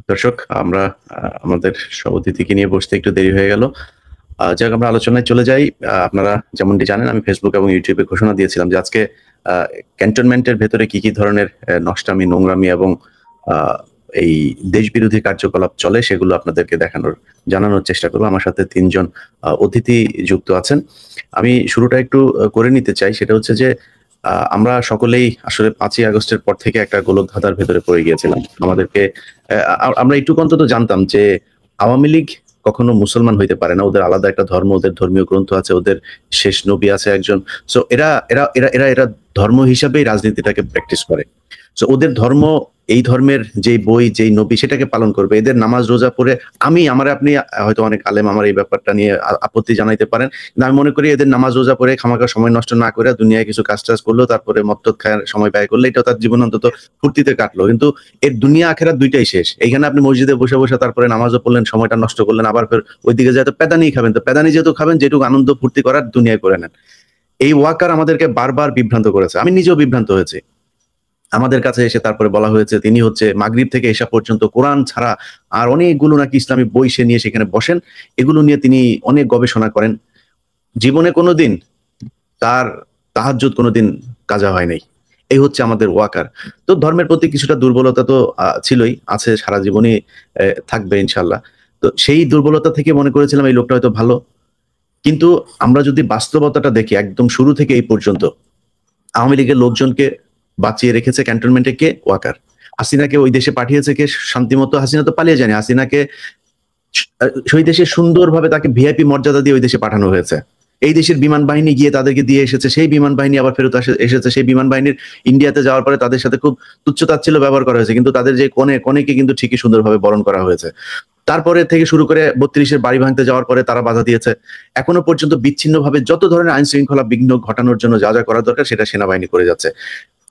দর্শক, আমরা আমাদের অতিথিকে নিয়ে বসতে একটু দেরি হয়ে গেল। যাক, আমরা আলোচনায় চলে যাই। আপনারা যেমনটি জানেন, আমি Facebook এবং YouTube এ ঘোষণা দিয়েছিলাম যে আজকে আ ক্যান্টনমেন্টের ভেতরে কি ধরনের নষ্টামি, নোংরামি এবং আ এই দেশবিরোধী কার্যকলাপ চলে সেগুলো আপনাদেরকে জানানোর চেষ্টা করব। আমার সাথে ৩ জন অতিথি যুক্ত আছেন। আমি শুরুটা একটু করে নিতে চাই। সেটা হচ্ছে যে আমরা সকলেই আসলে ৫ই আগস্টের পর থেকে একটা গোলকধাঁধার ভেতরে পড়ে গিয়েছিলাম। আমাদেরকে আমরা এইটুকু অন্তত জানতাম যে আওয়ামী লীগ কখনো মুসলমান হইতে পারে না। ওদের আলাদা একটা ধর্ম, ওদের ধর্মীয় গ্রন্থ আছে, ওদের শেষ নবী আছে একজন। সো এরা ধর্ম হিসাবেই রাজনীতিটাকে প্র্যাকটিস করে। সো ওদের ধর্ম, এই ধর্মের যেই বই, যেই নবী সেটাকে পালন করবে। এদের নামাজ রোজা পড়ে আপনি হয়তো অনেক আলেম আমার এই ব্যাপারটা নিয়ে আপত্তি জানাইতে পারেন। কিন্তু আমি মনে করি এদের নামাজ রোজা পড়ে খামাখা সময় নষ্ট না করে দুনিয়ায় কিছু কাজ-টাজ করলো, তারপরে মদ-টদ খায় সময় ব্যয় করলে এটাও তার জীবন অন্তত ফুর্তিতে কাটলো। কিন্তু এর দুনিয়া আখেরাত ২ টাই শেষ। এইখানে আপনি মসজিদে বসে তারপরে নামাজও পড়লেন, সময়টা নষ্ট করলেন, আবার ফের ওইদিকে যেয়ে তো প্যাদানিই খাবেন। তো প্যাদানি যেহেতু খাবেন, যেটুকু আনন্দ ফুর্তি করার দুনিয়ায় করে নেন। এই ওয়াকার আমাদেরকে বারবার বিভ্রান্ত করেছে। আমি নিজেও বিভ্রান্ত হয়েছি। আমাদের কাছে এসে তারপরে বলা হয়েছে তিনি হচ্ছে মাগরিব থেকে এশা পর্যন্ত কোরআন ছাড়া আর অনেকগুলো নাকি ইসলামী বই সে নিয়ে সেখানে বসেন। এগুলো নিয়ে তিনি অনেক গবেষণা করেন। জীবনে কোনোদিন তার তাহাজ্জুদ কোনোদিন কাজা হয় নাই। এই হচ্ছে আমাদের ওয়াকার। তো ধর্মের প্রতি কিছুটা দুর্বলতা তো ছিলই, আছে, সারা জীবনই থাকবে ইনশাআল্লাহ। তো সেই দুর্বলতা থেকে মনে করেছিলাম এই লোকটা হয়তো ভালো। কিন্তু আমরা যদি বাস্তবতাটা দেখি একদম শুরু থেকে এই পর্যন্ত আওয়ামী লীগের লোকজনকে বাঁচিয়ে রেখেছে ক্যান্টনমেন্টে কে? ওয়াকার। হাসিনাকে ওই দেশে পাঠিয়েছে কে? শান্তিমতো হাসিনা তো পালিয়ে যায়নি। হাসিনাকে সেই দেশে সুন্দরভাবে তাকে ভিআইপি মর্যাদা দিয়ে ওই দেশে পাঠানো হয়েছে। এই দেশের বিমান বাহিনী গিয়ে তাদেরকে দিয়ে এসেছে। সেই বিমান বাহিনী আবার ফেরত এসেছে। সেই বিমান বাহিনীর ইন্ডিয়াতে যাওয়ার পরে তাদের সাথে খুব তুচ্ছ-তাচ্ছিল্য ব্যবহার করা হয়েছে। কিন্তু তাদের যে কনেকে কিন্তু ঠিকই সুন্দরভাবে বরণ করা হয়েছে। তারপরে থেকে শুরু করে ৩২ এর বাড়ি ভাঙতে যাওয়ার পরে তারা বাধা দিয়েছে। এখনো পর্যন্ত বিচ্ছিন্নভাবে যত ধরনের আইন শৃঙ্খলা বিঘ্ন ঘটানোর জন্য যা করা দরকার সেটা সেনাবাহিনী করে যাচ্ছে।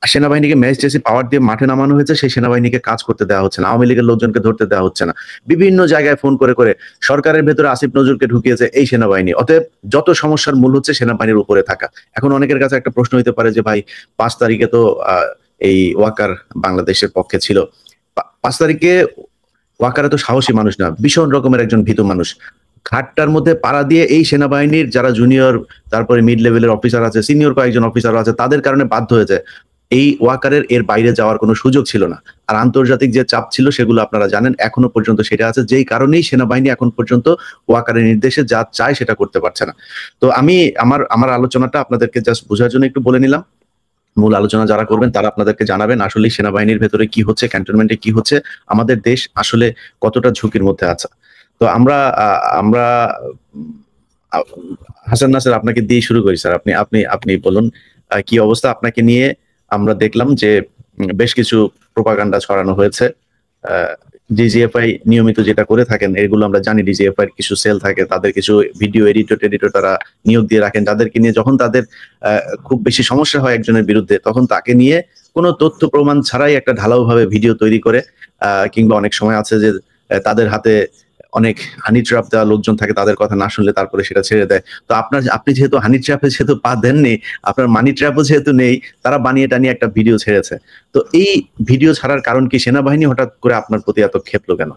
সেনাবাহিনীকে ম্যাজিস্ট্রেসি পাওয়ার দিয়ে মাঠে নামানো হয়েছে, সেই সেনাবাহিনীকে কাজ করতে দেওয়া হচ্ছে না। আওয়ামী লীগের লোকজনকে ধরতে দেওয়া হচ্ছে না। বিভিন্ন জায়গায় ফোন করে সরকারের ভেতরে আসিফ নজরুলকে ঢুকিয়েছে এই সেনাবাহিনী। অতএব যত সমস্যার মূল হচ্ছে সেনাবাহিনীর উপরে থাকা। এখন অনেকের কাছে একটা প্রশ্ন হইতে পারে যে ভাই ৫ তারিখে তো এই ওয়াকার বাংলাদেশের পক্ষে ছিল। ৫ তারিখে ওয়াকার তো সাহসী মানুষ না, ভীষণ রকমের একজন ভীতু মানুষ। ঘাটটার মধ্যে পাড়া দিয়ে এই সেনাবাহিনীর যারা জুনিয়র, তারপরে মিড লেভেলের অফিসার আছে, সিনিয়র কয়েকজন অফিসার আছে, তাদের কারণে বাধ্য হয়েছে। এই ওয়াকারের এর বাইরে যাওয়ার কোনো সুযোগ ছিল না। আর আন্তর্জাতিক যে চাপ ছিল সেগুলো আপনারা জানেন, এখনো পর্যন্ত সেটা আছে। যেই কারণেই সেনাবাহিনী এখন পর্যন্ত ওয়াকারের নির্দেশে যা চায় সেটা করতে পারছে না। তো আমি আমার আলোচনাটা আপনাদেরকে জাস্ট বোঝার জন্য একটু বলে নিলাম। মূল আলোচনা যারা করবেন তারা আপনাদেরকে জানাবেন আসলেই সেনাবাহিনীর ভেতরে কি হচ্ছে, ক্যান্টনমেন্টে কি হচ্ছে, আমাদের দেশ আসলে কতটা ঝুঁকির মধ্যে আছে। তো আমরা আ হাসান নাসের আপনাকে দিয়ে শুরু করি স্যার। আপনি আপনি আপনি বলুন কি অবস্থা? আপনাকে নিয়ে আমরা দেখলাম যে বেশ কিছু প্রোপাগান্ডা ছড়ানো হয়েছে। আ ডিজিএফআই নিয়মিত যেটা করে থাকেন এগুলো আমরা জানি। ডিজিএফআই এর কিছু সেল থাকে, তাদের কিছু ভিডিও এডিটর তারা নিয়োগ দিয়ে রাখেন, যাদেরকে নিয়ে যখন তাদের আ খুব বেশি সমস্যা হয় একজনের বিরুদ্ধে, তখন তাকে নিয়ে কোন তথ্য প্রমাণ ছাড়াই একটা ঢালাওভাবে ভিডিও তৈরি করে কিংবা অনেক সময় আছে যে তাদের হাতে অনেক হানি ট্র্যাপ দেওয়া লোকজন থাকে, তাদের কথা না শুনলে তারপরে সেটা ছেড়ে দেয়। তো আপনি যেহেতু হানি ট্র্যাপে যেহেতু পা দেননি, আপনার মানি ট্র্যাপও যেহেতু নেই, তারা বানিয়ে টানিয়ে একটা ভিডিও ছেড়েছে। তো এই ভিডিও ছাড়ার কারণ কি? সেনাবাহিনী হঠাৎ করে আপনার প্রতি এত ক্ষেপলো কেন?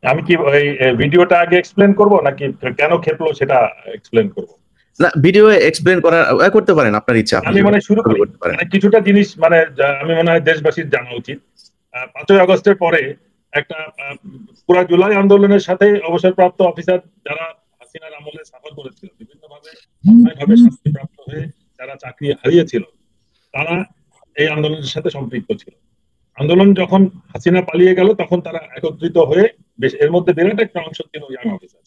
আমি কি ওই ভিডিওটা আগে এক্সপ্লেন করব নাকি কেন খেপলো সেটা এক্সপ্লেন করব? না, ভিডিও এক্সপ্লেইন করতে পারেন, আপনার ইচ্ছা। আপনি আমি শুরু করতে পারেন। কিছুটা জিনিস আমি মনে হয় দেশবাসীর জানা উচিত। ৫ই আগস্টের পরে একটা পুরা জুলাই আন্দোলনের সাথে অবসরপ্রাপ্ত অফিসার যারা হাসিনার আমলে সাফার করেছিল, বিভিন্নভাবে শাস্তিপ্রাপ্ত হয়ে যারা চাকরি হারিয়েছিল, তারা এই আন্দোলনের সাথে সম্পৃক্ত ছিল। আন্দোলন যখন হাসিনা পালিয়ে গেল তখন তারা একত্রিত হয়ে এর মধ্যে বিরাট একটা অংশ ছিল ইয়াং অফিসার।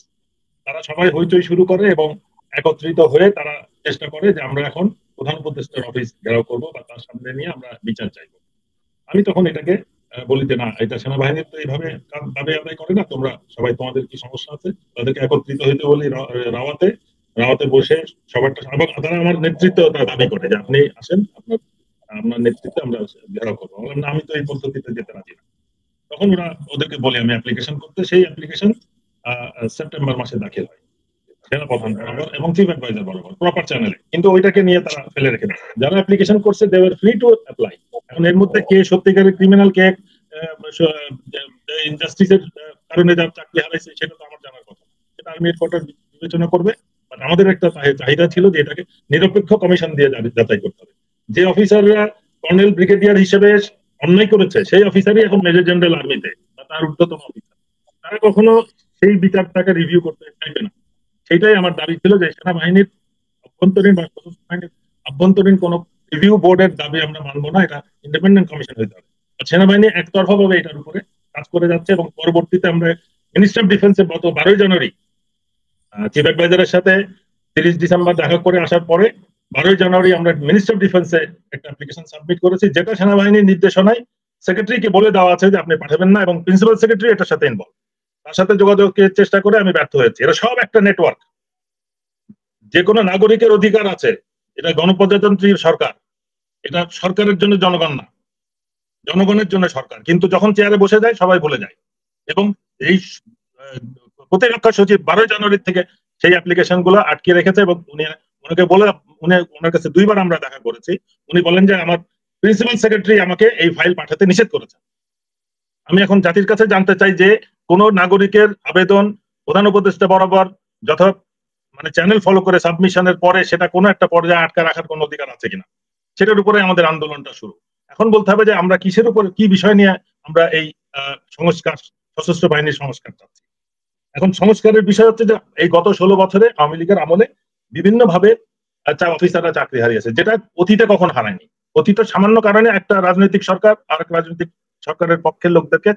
তারা সবাই হইচই শুরু করে এবং একত্রিত হয়ে তারা চেষ্টা করে যে আমরা এখন প্রধান উপদেষ্টার অফিস ঘেরাও করবো বা তার সামনে নিয়ে আমরা বিচার চাইবো। আমি তখন এটাকে বলিতে না, এটা সেনাবাহিনীর তো এইভাবে দাবি আদায় করে না, তোমরা সবাই তোমাদের কি সমস্যা আছে, তাদেরকে একত্রিত হইতে বলি রাওয়াতে বসে সবারটা তারা আমার নেতৃত্ব দাবি করে যে আপনি আসেন, আপনার নেতৃত্বে আমরা ঘেরাও করবো। আমি তো এই পদ্ধতিতে যেতে রাজি না। তখন ওদেরকে বলি আমি অ্যাপ্লিকেশন করতে, সেই অ্যাপ্লিকেশন সেপ্টেম্বর মাসে দাখিল হয় সেনাপ্রধান বরাবর এবং চিফ অ্যাডভাইজার বরাবর প্রপার চ্যানেলে। কিন্তু ওইটাকে নিয়ে তারা ফেলে রেখে দেয়। যারা অ্যাপ্লিকেশন করছে they were free to apply. এখন এর মধ্যে কে সত্যিকারের ক্রিমিনাল, কে ইনজাস্টিসের কারণে যার চাকরি হারাইছে সেটা তো আমার জানার কথা না। সেটা আর্মি হেডকোয়ার্টার বিবেচনা করবে। বাট আমাদের একটা চাহিদা ছিল যে এটাকে নিরপেক্ষ কমিশন দিয়ে যাচাই করতে হবে। যে অফিসাররা কর্নেল ব্রিগেডিয়ার হিসেবে অন্যায় করেছে সেই অফিসারই এখন মেজর জেনারেল আর্মিতে বা তার ঊর্ধ্বতন অফিসার, তারা কখনো সেই বিচারটাকে রিভিউ করতে চাইবে না। সেটাই আমার দাবি ছিল যে সেনাবাহিনীর অভ্যন্তরীণ বা সশস্ত্র বাহিনীর অভ্যন্তরীণ কোন রিভিউ বোর্ডের দাবি আমরা মানবো না, এটা ইন্ডিপেন্ডেন্ট কমিশন হইতে হবে। সেনাবাহিনী একতরফা ভাবে এটার উপরে কাজ করে যাচ্ছে এবং পরবর্তীতে আমরা মিনিস্টার অফ ডিফেন্সের গত 12 জানুয়ারি চিফ অ্যাডভাইজারের সাথে 30 ডিসেম্বর দেখা করে আসার পরে 12 জানুয়ারি আমরা মিনিস্টার অফ ডিফেন্সে একটা অ্যাপ্লিকেশন সাবমিট করেছি, যেটা সেনাবাহিনীর নির্দেশনায় সেক্রেটারিকে বলে দেওয়া আছে যে আপনি পাঠাবেন না, এবং প্রিন্সিপাল সেক্রেটারি এটার সাথে ইনভলভ। তার সাথে যোগাযোগের চেষ্টা করে আমি ব্যর্থ হয়েছি। এটা সব একটা নেটওয়ার্ক। যে কোনো নাগরিকের অধিকার আছে, এটা গণপ্রজাতন্ত্রী সরকার, এটা সরকারের জন্য জনগণ না, জনগণের জন্য সরকার। কিন্তু যখন চেয়ারে বসে যায় সবাই ভুলে যায়। এবং এই প্রতিরক্ষা সচিব 12 জানুয়ারি থেকে সেই অ্যাপ্লিকেশন গুলো আটকে রেখেছে এবং উনি ওনাকে বলে ওনার কাছে 2 বার আমরা দেখা করেছি। উনি বলেন যে আমার প্রিন্সিপাল সেক্রেটারি আমাকে এই ফাইল পাঠাতে নিষেধ করেছে। আমি এখন জাতির কাছে জানতে চাই যে কোন নাগরিকের আবেদন প্রধান উপদেষ্টা বরাবর যথা মানে চ্যানেল ফলো করে সাবমিশনের পরে সেটা কোনো একটা পর্যায়ে আটকা রাখার কোনো অধিকার আছে কিনা, সেটার উপরে আমাদের আন্দোলনটা শুরু। এখন বলতে হবে যে আমরা কিসের উপর কি বিষয় নিয়ে আমরা এই সংস্কার, সশস্ত্র বাহিনীর সংস্কার চাচ্ছি। এখন সংস্কারের বিষয় হচ্ছে যে এই গত 16 বছরে আওয়ামী লীগের আমলে বিভিন্ন ভাবে অফিসাররা চাকরি হারিয়েছে, যেটা অতীতে কখন হারায়নি। অতীতে সামান্য কারণে একটা রাজনৈতিক সরকার আর এক রাজনৈতিক সরকারের পক্ষের লোকদেরকে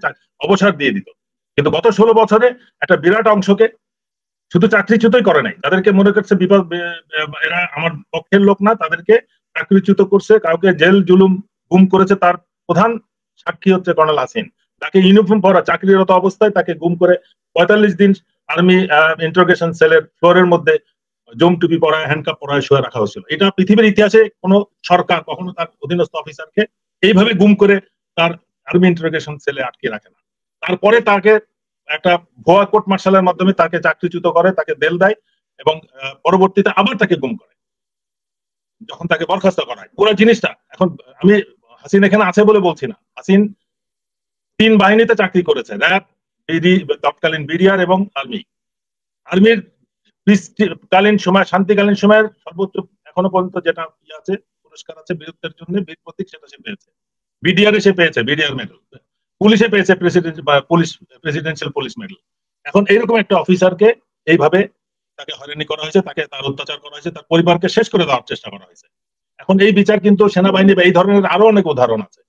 অবসর দিয়ে দিত, কিন্তু গত 16 বছরে একটা বিরাট অংশকে শুধু চাকরিচ্যুতই করে নাই, তাদেরকে মনে করছে বিপদ, এরা আমার পক্ষের লোক না, তাদেরকে চাকরিচ্যুত করছে, কাউকে জেল জুলুম গুম করেছে। তার প্রধান সাক্ষী হচ্ছে কর্নেল হাসিন। তাকে ইউনিফর্ম পরা চাকরিরত অবস্থায় তাকে গুম করে 45 দিন আর্মি ইন্টারোগেশন সেলের ফ্লোরের মধ্যে জোম টুপি পরায়, হ্যান্ডকাপ পরায় শুয়ে রাখা হয়েছিল। এটা পৃথিবীর ইতিহাসে কোনো সরকার কখনো তার অধীনস্থ অফিসারকে এইভাবে গুম করে তার আর্মি ইন্টারোগেশন সেলে আটকে রাখে না। তারপরে তাকে একটা ভুয়া কোর্ট মার্শালের মাধ্যমে তাকে চাকরিচ্যুত করে, তাকে বেল দেয় এবং পরবর্তীতে আবার তাকে গুম করে যখন তাকে বরখাস্ত করা হয়। পুরো জিনিসটা এখন আমি হাসিন এখানে আছে বলে বলছি না, হাসিন 3 বাহিনীতে চাকরি করেছে, র্যাব, তৎকালীন বিডিআর এবং আর্মি। আর্মির কালীন সময়, শান্তিকালীন সময়ের সর্বোচ্চ এখনো পর্যন্ত যেটা আছে পুরস্কার আছে বীরত্বের জন্য, বীর প্রতীক, সেটা সে পেয়েছে। বিডিআর সে পেয়েছে বিডিআর মেডেল, পুলিশে পেয়েছে প্রেসিডেন্সিয়াল পুলিশ মেডেল। এখন এইরকম একটা অফিসারকে এইভাবে তাকে হয়রানি করা হয়েছে, তাকে তার অত্যাচার করা হয়েছে, তার পরিবারকে শেষ করে দেওয়ার চেষ্টা করা হয়েছে। এখন এই বিচার কিন্তু সেনাবাহিনী বা এই ধরনের আরো অনেক উদাহরণ আছে।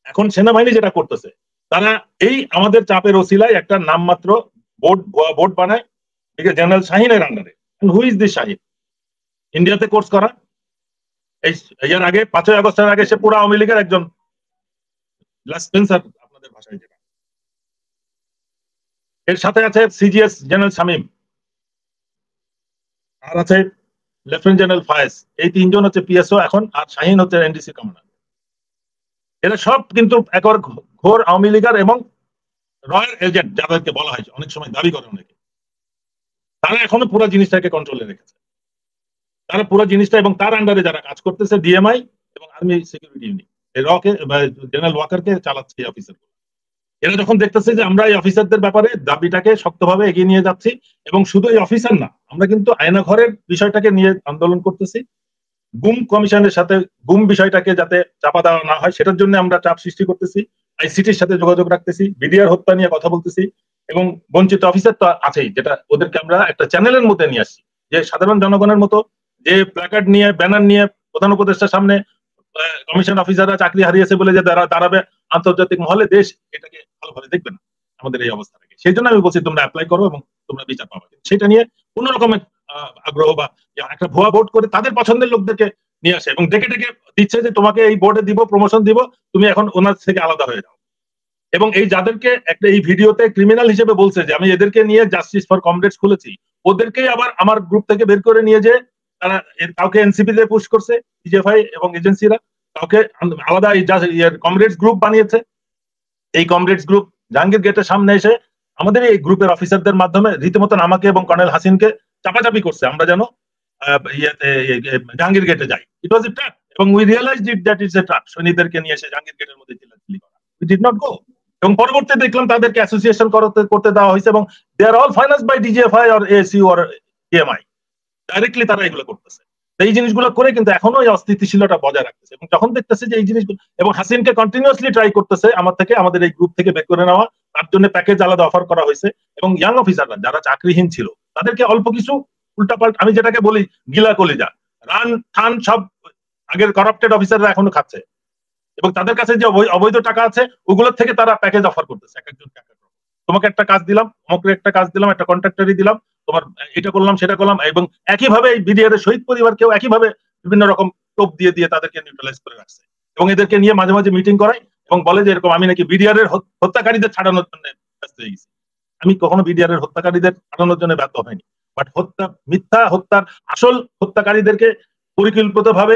এখন সেনাবাহিনী যেটা করতেছে, তারা এই আমাদের চাপের ওসিলায় একটা নামমাত্র বোর্ড বানায় জেনারেল শাহিনের আন্ডারে। Who is this Shaheen? ইন্ডিয়াতে কোর্স করা, এই এর আগে 5ই আগস্টের আগে সে পুরো আওয়ামী লীগের একজন স্পেন্সার আপনাদের ভাষায় যেটা। এর সাথে আছে সিজিএস জেনারেল শামীম, আর আছে লেফটেন্যান্ট জেনারেল ফায়েজ। এই 3 জন হচ্ছে পিএসও এখন, আর শাহিন হচ্ছে এনডিসি কমান্ডার। এরা সব কিন্তু একবার ঘোর আওয়ামী লীগের এবং রয়্যাল এজেন্ট যাদেরকে বলা হয়, অনেক সময় দাবি করে অনেকে। তারা এখনো পুরো জিনিসটাকে কন্ট্রোলে রেখেছে, তারা পুরো জিনিসটা, এবং তার আন্ডারে যারা কাজ করতেছে ডিএমআই এবং আর্মি সিকিউরিটি ইউনিট, রকে জেনারেল ওয়াকারকে চালাচ্ছে এই অফিসার। এরা যখন দেখতেছে যে আমরা এই অফিসারদের ব্যাপারে দাবিটাকে শক্তভাবে এগিয়ে নিয়ে যাচ্ছি, এবং শুধু এই অফিসার না, আমরা কিন্তু আয়নাঘরের বিষয়টাকে নিয়ে আন্দোলন করতেছি, গুম কমিশনের সাথে গুম বিষয়টাকে যাতে চাপা দেওয়া না হয় সেটার জন্য আমরা চাপ সৃষ্টি করতেছি, আইসিটির সাথে যোগাযোগ রাখতেছি, বিডিআর হত্যা নিয়ে কথা বলতেছি, এবং বঞ্চিত অফিসার তো আছেই, যেটা ওদেরকে আমরা একটা চ্যানেলের মধ্যে নিয়ে আসছি, যে সাধারণ জনগণের মতো যে প্ল্যাকার্ড নিয়ে, ব্যানার নিয়ে প্রধান উপদেষ্টার সামনে কমিশন অফিসাররা চাকরি হারিয়েছে বলে যে দাঁড়াবে আন্তর্জাতিক মহলে, দেশ এটাকে ভালোভাবে দেখবে না আমাদের এই অবস্থাটাকে। সেই জন্য আমি বলছি তোমরা অ্যাপ্লাই করো এবং তোমরা বিচার পাবে। সেটা নিয়ে কোন রকমের আগ্রহ বা একটা ভুয়া ভোট করে তাদের পছন্দের লোকদেরকে নিয়ে আসে এবং ডেকে ডেকে দিচ্ছে যে তোমাকে এই বোর্ডে দিব, প্রমোশন দিব, তুমি এখন ওনার থেকে আলাদা হয়ে যাও। এবং এই যাদেরকে একটা এই ভিডিওতে ক্রিমিনাল হিসেবে বলছে যে আমি এদেরকে নিয়ে জাস্টিস ফর কমরেডস খুলেছি, ওদেরকেই আবার আমার গ্রুপ থেকে বের করে নিয়ে যে তারা কাউকে এনসিপি তে পুশ করছে, ডিজিএফআই এবং এজেন্সিরা কাউকে আলাদা কমরেডস গ্রুপ বানিয়েছে। এই কমরেডস গ্রুপ জাহাঙ্গীর গেটের সামনে এসে আমাদের এই গ্রুপের অফিসারদের মাধ্যমে রীতিমতন আমাকে এবং কর্নেল হাসিনকে চাপাচাপি করছে, আমরা যেন জাহাঙ্গীর গেটে যাই। ইট ওয়াজ এ ট্র্যাপ, এবং we realised it that it's a trap. সৈনিকদেরকে নিয়ে এসে জাহাঙ্গীর গেটের মধ্যে চিল্লাচিল্লি করা, উই ডিড নট গো। এবং পরবর্তীতে দেখলাম তাদেরকে অ্যাসোসিয়েশন করতে দেওয়া হয়েছে এবং they are all finance by DGFI or ASU or EMI, directly তারা এগুলো করতেছে। এই জিনিসগুলো করে কিন্তু এখনো এই অস্থিতিশীলতা বজায় রাখতেছে এবং যখন দেখতেছে যে এই জিনিসগুলো এবং হাসিনকে কন্টিনিউয়াসলি ট্রাই করতেছে আমাদের এই গ্রুপ থেকে বের করে নেওয়া, তার জন্য প্যাকেজ আলাদা অফার করা হয়েছে এবং ইয়াং অফিসাররা যারা চাকরিহীন ছিল তাদেরকে অল্প কিছু উল্টাপাল্টা, আমি যেটাকে বলি গিলা কলিজা, রান ঠান সব আগের করাপ্টেড অফিসাররা এখনো খাচ্ছে এবং তাদের কাছে যে অবৈধ টাকা আছে ওগুলোর থেকে তারা প্যাকেজ অফার করতেছে এক একজন। তোমাকে একটা কাজ দিলাম, তোমাকে একটা কাজ দিলাম, একটা কন্ট্রাক্টরি দিলাম, তোমার এটা করলাম সেটা করলাম, এবং একইভাবে এই বিডিআর এর শহীদ পরিবারকেও একইভাবে বিভিন্ন রকম টোপ দিয়ে দিয়ে তাদেরকে নিউট্রালাইজ করে রাখছে এবং এদেরকে নিয়ে মাঝে মাঝে মিটিং করাই এবং বলে যে এরকম আমি নাকি বিডিআর এর হত্যাকারীদের ছাড়ানোর জন্য ব্যস্ত হয়ে গেছি। আমি কখনো বিডিআর এর হত্যাকারীদের ছাড়ানোর জন্য ব্যর্থ হয়নি, বাট মিথ্যা হত্যার আসল হত্যাকারীদেরকে পরিকল্পিতভাবে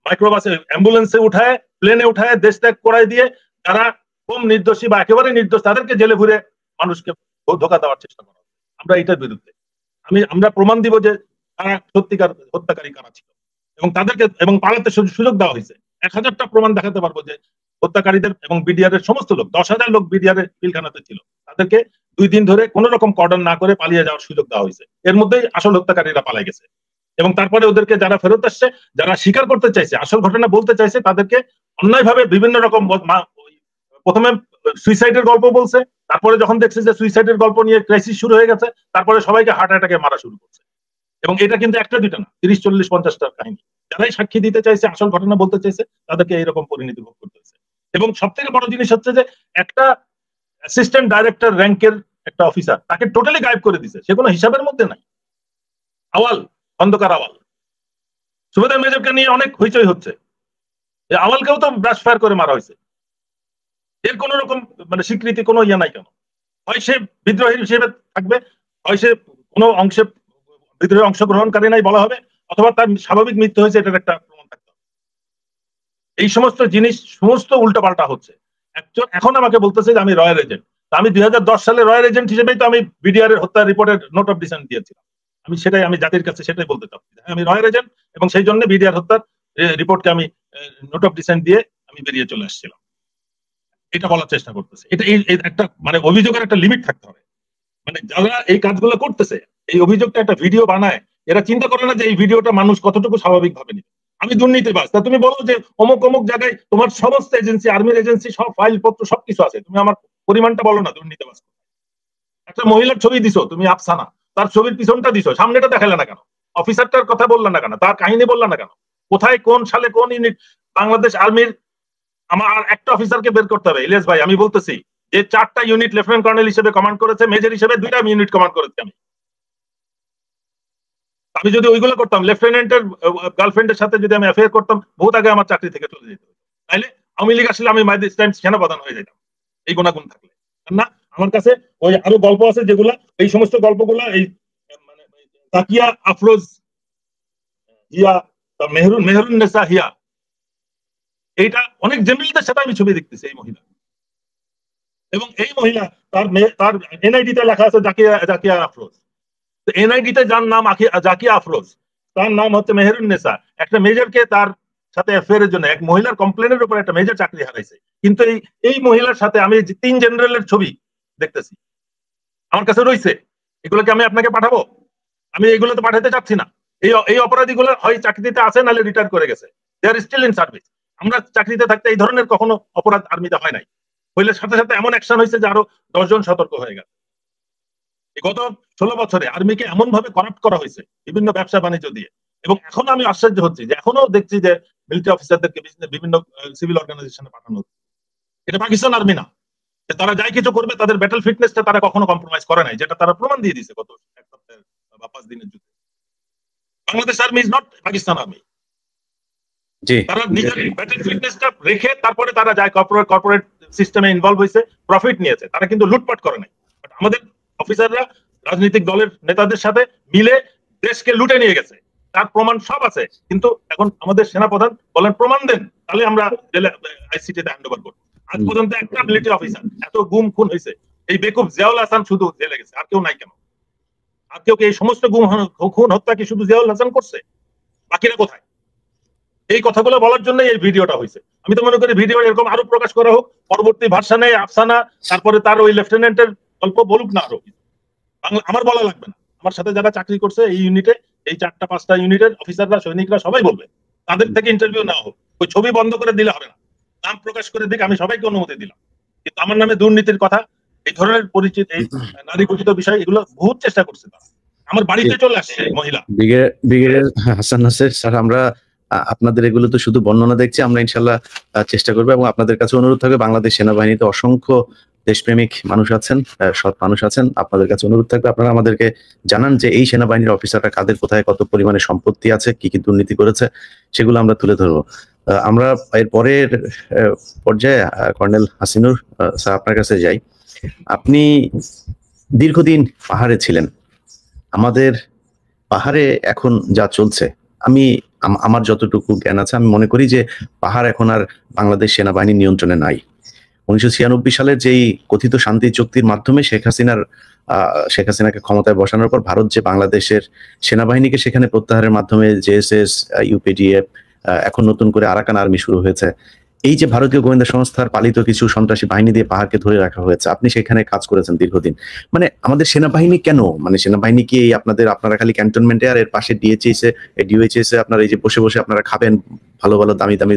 মাইক্রোবাসে, অ্যাম্বুলেন্সে উঠায়, প্লেনে উঠায় দেশ ত্যাগ করাই দিয়ে যারা কম নির্দোষী বা একেবারে নির্দোষ তাদেরকে জেলে ঘুরে মানুষকে ধোঁকা দেওয়ার চেষ্টা করা। আমরা এটার বিরুদ্ধে, আমরা প্রমাণ দিব যে তারা সত্যিকার হত্যাকারী কারা ছিল এবং তাদেরকে এবং পালাতে সুযোগ দেওয়া হয়েছে। 1000টা প্রমাণ দেখাতে পারবো যে হত্যাকারীদের এবং বিডিআর এর সমস্ত লোক, 10,000 লোক বিডিআর এর পিলখানাতে ছিল, তাদেরকে 2 দিন ধরে কোন রকম কর্ডন না করে পালিয়ে যাওয়ার সুযোগ দেওয়া হয়েছে। এর মধ্যেই আসল হত্যাকারীরা পালাই গেছে এবং তারপরে ওদেরকে যারা ফেরত আসছে, যারা স্বীকার করতে চাইছে, আসল ঘটনা বলতে চাইছে, তাদেরকে অন্যায়ভাবে বিভিন্ন রকম, প্রথমে সুইসাইডের গল্প বলছে, তারপরে যখন দেখছে যে সুইসাইডের গল্প নিয়ে ক্রাইসিস শুরু হয়ে গেছে, তারপরে সবাইকে হার্ট অ্যাটাকে মারা শুরু করছে। এবং এটা কিন্তু একটা দুইটা না, 30, 40, 50টার কাহিনী। যারাই সাক্ষী দিতে চাইছে, আসল ঘটনা বলতে চাইছে, তাদেরকে এইরকম পরিণতি ভোগ করতে হয়েছে। এবং সব থেকে বড় জিনিস হচ্ছে যে একটা অ্যাসিস্ট্যান্ট ডাইরেক্টর র্যাঙ্কের একটা অফিসার, তাকে টোটালি গায়েব করে দিছে, সে কোনো হিসাবের মধ্যে নাই। আওয়াল, অন্ধকার আওয়াল, সুবেদার মেজরকে নিয়ে অনেক হইচই হচ্ছে, আওয়ালকেও তো ব্রাশ ফায়ার করে মারা হয়েছে। এর কোন রকম স্বীকৃতি কোনো ইয়ে নাই কেন? হয় সে বিদ্রোহী হিসেবে থাকবে, হয় সে কোনো অংশে বিদ্রোহে অংশগ্রহণকারী নাই বলা হবে, অথবা তার স্বাভাবিক মৃত্যু হয়েছে, এটার একটা প্রমাণ থাকতে হবে। এই সমস্ত জিনিস সমস্ত উল্টাপাল্টা হচ্ছে। এখন আমাকে বলতেছে যে আমি রয়্যাল এজেন্ট। আমি 2010 সালে রয়্যাল এজেন্ট হিসেবেই তো আমি বিডিআর এর হত্যা রিপোর্টের নোট অফ ডিসেন্ট দিয়েছিলাম। আমি জাতির কাছে সেটাই বলতে চাচ্ছি, আমি রয়্যাল এজেন্ট এবং সেই জন্য বিডিআর হত্যার রিপোর্টকে আমি নোট অফ ডিসেন্ট দিয়ে আমি বেরিয়ে চলে আসছিলাম। এটা বলার চেষ্টা করতেছে। এটা একটা অভিযোগের একটা লিমিট থাকতে হবে। যারা এই কাজগুলো করতেছে, এই অভিযোগটা একটা ভিডিও বানায়, এরা চিন্তা করে না যে এই ভিডিওটা মানুষ কতটুকু স্বাভাবিক ভাবে নিবে। আমি দুর্নীতিবাজ, তা তুমি বলো যে অমুক অমুক জায়গায় তোমার সমস্ত এজেন্সি, আর্মির এজেন্সি, সব ফাইল পত্র সবকিছু আছে, তুমি আমার পরিমাণটা বলো না দুর্নীতিবাজ। একটা মহিলার ছবি দিছো তুমি, আফসানা, তার ছবির পিছনটা দিছো, সামনেটা দেখালে না কেন? অফিসারটার কথা বললা না কেন? তার কাহিনী বললা না কেন? কোথায়, কোন সালে, কোন ইউনিট? বাংলাদেশ আর্মির আমার একটা অফিসারকে বের করতে হবে। ইলিয়াস ভাই, আমি বলতেছি যে 4টা ইউনিট লেফটেন্যান্ট কর্নেল হিসেবে কমান্ড করেছে, মেজর হিসেবে 2টা ইউনিট কমান্ড করেছি আমি যদি ওইগুলো করতাম, লেফটেন্যান্টের গার্লফ্রেন্ডের সাথে যদি আমি অ্যাফেয়ার করতাম, বহুত আগে আমার চাকরি থেকে চলে যেত। তাইলে আওয়ামী লীগ আসলে আমি মাই দিস টাইম সেনাপ্রধান হয়ে যেতাম, এই গুণাগুণ থাকলে। না, আমার কাছে ওই আরো গল্প আছে যেগুলা, এই সমস্ত গল্পগুলা, এই তাকিয়া আফরোজ হিয়া, মেহরুন্নেসা হিয়া, এইটা অনেক জেনারেলদের সাথে আমি ছবি দেখতেছি এই মহিলা। এবং এই মহিলা তার এনআইডি তে লেখা আছে জাকিয়া আফরোজ। এনআইডি তে যার নাম জাকিয়া আফরোজ, তার নাম হচ্ছে মেহরুন্নেসা। একটা মেজরকে তার সাথে অ্যাফেয়ারের জন্য, এক মহিলার কমপ্লেনের উপর একটা মেজর চাকরি হারাইছে। কিন্তু এই মহিলার সাথে আমি 3 জেনারেলের ছবি দেখতেছি, আমার কাছে রয়েছে। এগুলোকে আমি আপনাকে পাঠাবো? আমি এগুলো তো পাঠাতে চাচ্ছি না। এই অপরাধীগুলো হয় চাকরিতে আছে, নাহলে রিটায়ার করে গেছে, দে আর স্টিল ইন সার্ভিস। আমরা চাকরিতে থাকতে এই ধরনের কখনো অপরাধ আর্মিতে হয় নাই। হইলে সাথে সাথে এমন অ্যাকশন হয়েছে যে আরো 10 জন সতর্ক হয়ে গেছে। গত 16 বছরে আর্মিকে এমন ভাবে করাপ্ট করা হয়েছে বিভিন্ন ব্যবসা বাণিজ্য দিয়ে। এবং এখন আমি আশ্চর্য হচ্ছি যে এখনো দেখছি যে মিলিটারি অফিসারদেরকে বিভিন্ন সিভিল অর্গানাইজেশনে পাঠানো হচ্ছে। এটা পাকিস্তান আর্মি না, তারা যাই কিছু করবে, তাদের ব্যাটল ফিটনেসটা তারা কখনো কম্প্রোমাইজ করে নাই, যেটা তারা প্রমাণ দিয়ে দিয়েছে গত 1 সপ্তাহ বা 5 দিনের যুদ্ধে। Bangladesh army is not Pakistan army. তারা নিজের ব্যাটল ফিটনেসটা রেখে তারপরে তারা যায় কর্পোরেট সিস্টেমে ইনভলভ হয়েছে, প্রফিট নিয়েছে, তারা কিন্তু লুটপাট করে নাই। আমাদের অফিসাররা রাজনৈতিক দলের নেতাদের সাথে মিলে দেশকে লুটে নিয়ে গেছে, তার প্রমাণ সব আছে। কিন্তু এখন আমাদের সেনাপ্রধান বলেন প্রমাণ দেন, তাহলে আমরা আইসিটিতে হ্যান্ড ওভার করবো। আজ পর্যন্ত একটা মিলিটারি অফিসার, এত গুম খুন হয়েছে, এই বেকুব জিয়াউল হাসান শুধু জেলে গেছে, আর কেউ নাই কেন? আর কেউ এই সমস্ত গুম খুন হত্যা কি শুধু জিয়াউল হাসান করছে? বাকিরা কোথায়? এই কথাগুলো বলার জন্য এই ভিডিওটা হয়েছে। আমি তো মনে করি ভিডিও এরকম আরো প্রকাশ করা হোক, পরবর্তী ভার্সানে আফসানা তারপরে তার ওই লেফটেন্যান্টের গল্প বলুক না আরো। আমার বলা লাগবে না, আমার সাথে যারা চাকরি করছে এই ইউনিটে, এই 4টা-5টা ইউনিটের অফিসাররা, সৈনিকরা সবাই বলবে, তাদের থেকে ইন্টারভিউ নেওয়া হোক। ওই ছবি বন্ধ করে দিলে হবে না, নাম প্রকাশ করে দিক, আমি সবাইকে অনুমতি দিলাম, কিন্তু আমার নামে দুর্নীতির কথা, এই ধরনের পরিচিত, এই নারী পরিচিত বিষয়, এগুলো বহুত চেষ্টা করছে তারা। আমার বাড়িতে চলে আসছে মহিলা। ব্রিগেডিয়ার হাসান নাসের স্যার, আমরা আপনাদের এগুলো তো শুধু বর্ণনা দেখছি, আমরা ইনশাল্লাহ চেষ্টা করবো, এবং আপনাদের কাছে অনুরোধ থাকবে, বাংলাদেশ সেনাবাহিনীতে অসংখ্য দেশপ্রেমিক মানুষ আছেন, সৎ মানুষ আছেন, আপনাদের কাছে অনুরোধ থাকবে আপনারা আমাদেরকে জানান যে এই সেনাবাহিনীর অফিসাররা কাদের কোথায় কত পরিমাণে সম্পত্তি আছে, কি কি দুর্নীতি করেছে, সেগুলো আমরা তুলে ধরবো। আমরা এর পরের পর্যায়ে কর্নেল হাসিনুর স্যার আপনার কাছে যাই। আপনি দীর্ঘদিন পাহাড়ে ছিলেন, আমাদের পাহাড়ে এখন যা চলছে, আমার যতটুকু জ্ঞান আছে আমি মনে করি যে পাহাড় এখন আর বাংলাদেশ সেনাবাহিনীর নিয়ন্ত্রণে নাই। 1996 সালের যেই কথিত শান্তি চুক্তির মাধ্যমে শেখ হাসিনাকে ক্ষমতায় বসানোর পর ভারত যে বাংলাদেশের সেনাবাহিনীকে সেখানে প্রত্যাহারের মাধ্যমে জেএসএস, ইউপিডিএফ, এখন নতুন করে আরাকান আর্মি শুরু হয়েছে, এই যে ভারতীয় গোয়েন্দা সংস্থার পালিত কিছু সন্ত্রাসী বাহিনী দিয়ে পাহাড়কে ধরে রাখা হয়েছে, আপনি সেখানে কাজ করেছেন দীর্ঘদিন। মানে আমাদের সেনাবাহিনী কেন, মানে সেনাবাহিনী কি এই আপনারা খালি ক্যান্টনমেন্টে আর এর পাশে ডিওএইচএস এ আপনারা এই যে বসে বসে আপনারা খাবেন, ভালো ভালো দামি দামি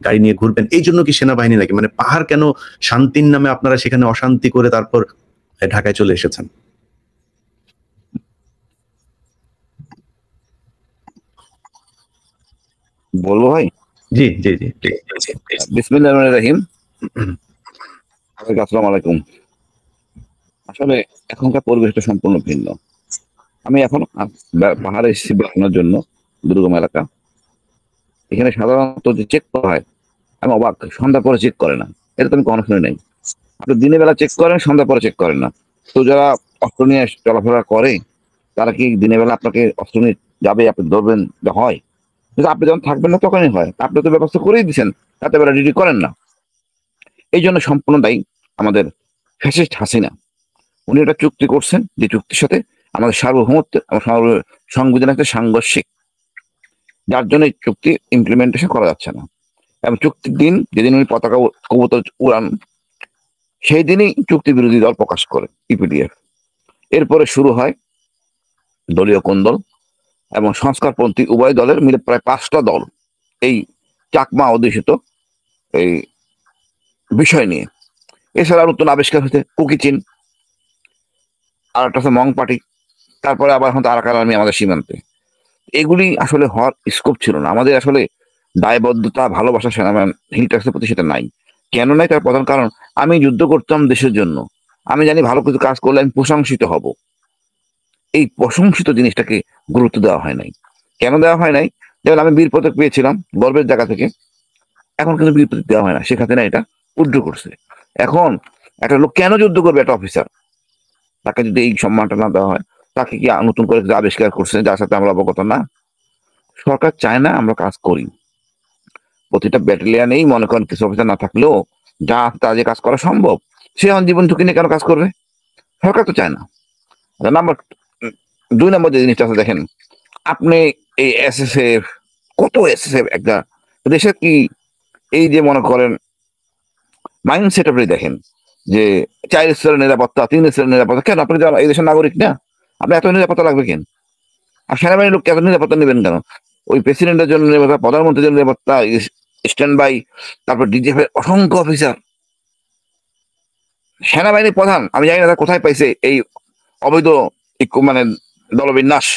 গাড়ি নিয়ে ঘুরবেন, এই জন্য কি সেনাবাহিনী নাকি? মানে পাহাড় কেন শান্তির নামে আপনারা সেখানে অশান্তি করে তারপর ঢাকায় চলে এসেছেন? বলবো ভাই? জি জি জি, বিসমিল্লাহির রহমানির রহিম। আসসালামু আলাইকুম। আসলে এখনকার পরিবেশটা সম্পূর্ণ ভিন্ন। আমি এখন পাহাড়ে এসেছি বেড়ানোর জন্য, দুর্গম এলাকা। এখানে সাধারণত যে চেক করা হয়, আমি অবাক, সন্ধ্যার পরে চেক করে না। এটা তো আমি কখনো শুনি নাই। আপনি দিনের বেলা চেক করেন, সন্ধ্যার পরে চেক করেন না। তো যারা অস্ত্র নিয়ে চলাফেরা করে, তারা কি দিনের বেলা আপনাকে অস্ত্র নিয়ে যাবে, আপনি ধরবেন হয়? কিন্তু আপনি যখন থাকবেন না তখনই হয়। আপনি তো ব্যবস্থা করেই দিচ্ছেন, রাতে বেলা ডিউটি করেন না। এই জন্য সম্পূর্ণ দায়ী আমাদের ফ্যাসিস্ট হাসিনা। উনি একটা চুক্তি করছেন, যে চুক্তির সাথে আমাদের সার্বভৌমত্ব, সংবিধানের একটা সাংঘর্ষিক, যার জন্য এই চুক্তি ইমপ্লিমেন্টেশন করা যাচ্ছে না। এবং চুক্তির দিন, যেদিন উনি পতাকা কবুতর উড়ান, সেই দিনই চুক্তি বিরোধী দল প্রকাশ করে ইপিডিএফ। এরপরে শুরু হয় দলীয় কোন্দল এবং সংস্কারপন্থী উভয় দলের মিলে প্রায় 5টা দল এই চাকমা অধ্যুষিত এই বিষয় নিয়ে। এছাড়া নতুন আবিষ্কার হয়েছে কুকিচিন, আর একটা আছে মং পার্টি, তারপরে আবার এখন আরাকান আর্মি আমাদের সীমান্তে। এগুলি আসলে হওয়ার স্কোপ ছিল না। আমাদের আসলে দায়বদ্ধতা, ভালোবাসা সেনাবাহিনী হিল ট্যাক্সের প্রতি সেটা নাই। কেন নাই? তার প্রধান কারণ, আমি যুদ্ধ করতাম দেশের জন্য, আমি জানি ভালো কিছু কাজ করলে আমি প্রশংসিত হব। এই প্রশংসিত জিনিসটাকে গুরুত্ব দেওয়া হয় নাই। কেন দেওয়া হয় নাই? যেমন আমি বীর পদক পেয়েছিলাম গর্বের জায়গা থেকে, এখন কিন্তু বীর পদক দেওয়া হয় না। শেখ হাসিনা এটা উল্টো করছে। এখন একটা লোক কেন যুদ্ধ করবে? একটা অফিসার, তাকে যদি এই সম্মানটা না দেওয়া হয়, তাকে কি নতুন করে আবিষ্কার করছে যার সাথে আমরা অবগত না? সরকার চায় না আমরা কাজ করি। প্রতিটা ব্যাটালিয়ানেই মনে করেন কিছু অফিসার না থাকলেও যা তার যে কাজ করা সম্ভব, সে আমার জীবন ঝুঁকি নিয়ে কেন কাজ করবে? সরকার তো চায় না। নাম্বার 2 নম্বর যে জিনিসটা আছে, দেখেন আপনি এই এসএসএফ, কত এসএসএফ একটা দেশের, কি এই যে মনে করেন মাইন্ডসেট আপনি দেখেন যে 4 স্তরের নিরাপত্তা, 3 স্তরের নিরাপত্তা। কেন? আপনি এই দেশের নাগরিক না, আপনি এত নিরাপত্তা লাগবে কেন? আর সেনাবাহিনীর লোক এত নিরাপত্তা নেবেন কেন? ওই প্রেসিডেন্টের জন্য নিরাপত্তা, প্রধানমন্ত্রীর জন্য নিরাপত্তা, স্ট্যান্ড বাই, তারপর ডিজিএফ এর অসংখ্য অফিসার। সেনাবাহিনীর প্রধান, আমি জানি না তার কোথায় পাইছে এই অবৈধ মানে দলবিন্যাস,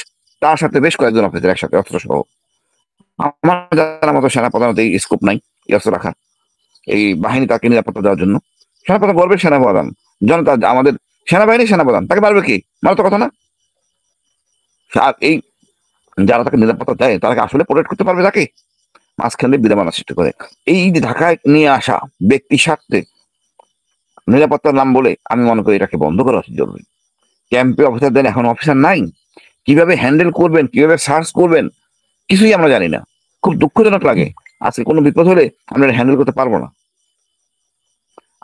তার সাথে বেশ কয়েকজন অফিসার একসাথে অস্ত্র সহ। আমার জানার মতো সেনা প্রধানত এই স্কোপ নাই এই অস্ত্র রাখা, এই বাহিনী তাকে নিরাপত্তা দেওয়ার জন্য। সেনাপ্রধান গর্বের সেনাপ্রধান, জনতা আমাদের সেনাবাহিনীর সেনাপ্রধান, তাকে পারবে কি? মানে তো কথা না। আর এই যারা তাকে নিরাপত্তা দেয়, তারা আসলে প্রোটেক্ট করতে পারবে তাকে? মাঝখানে বিড়ম্বনা সৃষ্টি করে। এই যে ঢাকায় নিয়ে আসা ব্যক্তি স্বার্থে নিরাপত্তার নাম বলে, আমি মনে করি এটাকে বন্ধ করা উচিত জরুরি। ক্যাম্পে অফিসার দেন, এখন অফিসার নাই। কিভাবে হ্যান্ডেল করবেন, কিভাবে সার্চ করবেন, কিছুই আমরা জানি না। খুব দুঃখজনক লাগে। আজকে কোনো বিপদ হলে আমরা হ্যান্ডেল করতে পারবো না,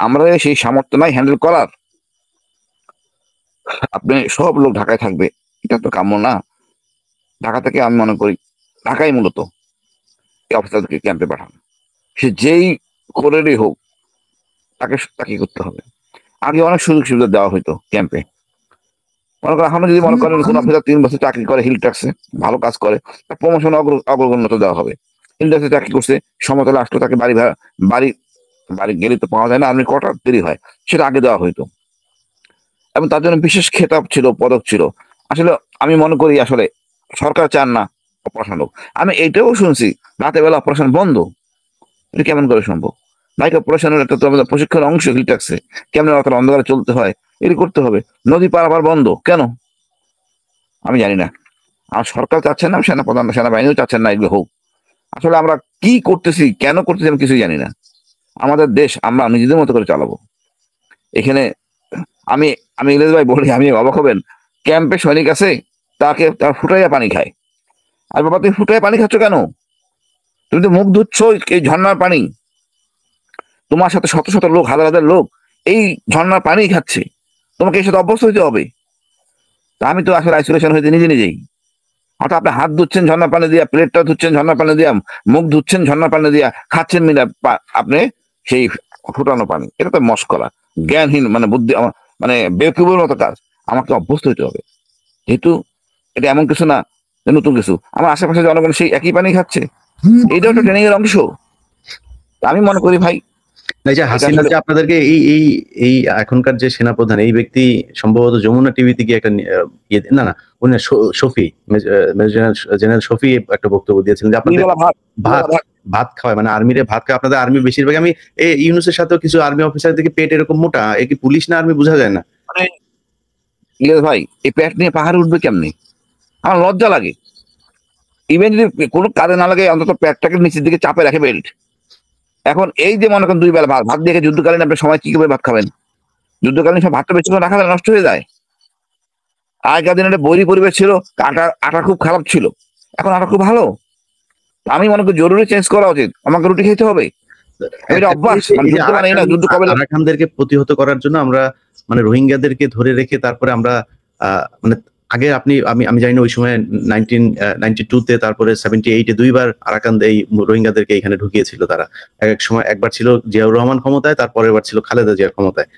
আমরা সেই সামর্থ্য নাই হ্যান্ডেল করার। আপনি সব লোক ঢাকায় থাকবে, এটা তো কাম্য না। ঢাকা থেকে আমি মনে করি ঢাকাই মূলত অফিসারকে ক্যাম্পে পাঠান, সে যেই করেরই হোক তাকে তাকে করতে হবে। আগে অনেক সুযোগ সুবিধা দেওয়া হইতো ক্যাম্পে, মনে করেন এখনো যদি মনে করেন কোন অফিসার 3 বছর চাকরি করে হিল ট্যাক্সে, ভালো কাজ করে, তার প্রমোশন অগ্রগণ্যতা দেওয়া হবে। হিল ট্যাক্সে চাকরি করছে, সমতলে আসলো, তাকে বাড়ি ভাড়া বাড়ি বাড়ি গেলে তো পাওয়া যায় না, আর্মির কোয়ার্টার দেরি হয়, সেটা আগে দেওয়া হইতো এবং তার জন্য বিশেষ খেতাব ছিল, পদক ছিল। আসলে আমি মনে করি আসলে সরকার চান না অপারেশন হোক। আমি এইটাও শুনছি রাতে বেলা অপারেশন বন্ধ, এটা কেমন করে সম্ভব? নাইক অপারেশনের একটা তো আমাদের প্রশিক্ষণ অংশ হিল ট্যাক্সে, কেমন রাতের অন্ধকারে চলতে হয়, এটি করতে হবে। নদী পারাপার বন্ধ কেন আমি জানি না। আর সরকার চাচ্ছেন না, সেনাবাহিনীও চাচ্ছেন না এগুলো হোক। আসলে আমরা কি করতেছি, কেন করতেছি আমি কিছুই জানি না। আমাদের দেশ আমরা নিজেদের মতো করে চালাবো। এখানে আমি আমি ইলিয়াস ভাই বলি, আমি অবাক হবেন, ক্যাম্পে সৈনিক আছে, তার ফুটাইয়া পানি খায়। আর বাবা তুমি ফুটাইয়া পানি খাচ্ছ কেন? তুমি তো মুখ ধুচ্ছ এই ঝর্ণার পানি, তোমার সাথে শত শত লোক, হাজার হাজার লোক এই ঝর্ণার পানি খাচ্ছে, তোমাকে এর সাথে অভ্যস্ত হইতে হবে। তা আমি তো আসলে আইসোলেশন হইতে নিজেই। অর্থাৎ আপনি হাত ধুচ্ছেন ঝর্ণার পানি দিয়া, প্লেটটা ধুচ্ছেন ঝর্ণার পানি দিয়া, মুখ ধুচ্ছেন ঝর্ণার পানি দিয়া, খাচ্ছেন মিলা আপনি সেই ফুটানো পানি। এটা তো মস্করা, জ্ঞানহীন, মানে বুদ্ধি, মানে বেকুবের মতো কাজ। আমাকে অভ্যস্ত হইতে হবে, যেহেতু এটা এমন কিছু না নতুন কিছু। আমার আশেপাশে জনগণ সেই একই পানি খাচ্ছে, এইটাও একটা ট্রেনিং এর অংশ। আমি মনে করি ভাই, এই যে হাসিনা যে আপনাদেরকে এই এই এই এখনকার যে সেনাপ্রধান, এই ব্যক্তি সম্ভবত যমুনা টিভিতে গিয়ে একটা না না উনি শফি, মেজর জেনারেল শফি একটা বক্তব্য দিয়েছিলেন যে আপনাদের ভাত খাওয়ায়, মানে আর্মিরে ভাত খাওয়া। আপনাদের আর্মি বেশিরভাগ, আমি এই ইউনুসের সাথেও কিছু আর্মি অফিসার থেকে পেট এরকম মোটা, এ কি পুলিশ না আর্মি বোঝা যায় না। মানে ইলিয়াস ভাই এই পেট নিয়ে পাহাড়ে উঠবে কেমনি? আমার লজ্জা লাগে। ইভেন যদি কোনো কাজে না লাগে, অন্তত পেটটাকে নিচের দিকে চাপে রাখে বেল্ট। এখন এই যে মনে করেন 2 বেলা ভাত দিয়ে যুদ্ধকালীন আপনার সময় কি করে ভাত খাবেন? যুদ্ধকালীন সব ভাতটা বেশি করে রাখা যায়, নষ্ট হয়ে যায়। আগেকার দিনে একটা বৈরী পরিবেশ ছিল, আটা খুব খারাপ ছিল, এখন আটা খুব ভালো। আমি মনে করি জরুরি চেঞ্জ করা উচিত, আমাকে রুটি খেতে হবে। এটা অভ্যাস, আরাকানদেরকে প্রতিহত করার জন্য আমরা মানে রোহিঙ্গাদেরকে ধরে রেখে তারপরে আমরা মানে আগে আমি জানি না ওই সময় 1992-তে, তারপরে 78-এ 2বার আরাকান এই রোহিঙ্গাদেরকে এখানে ঢুকিয়েছিল তারা। এক সময় একবার ছিল জিয়াউর রহমান ক্ষমতায়, তারপরের বার ছিল খালেদা জিয়ার ক্ষমতায়।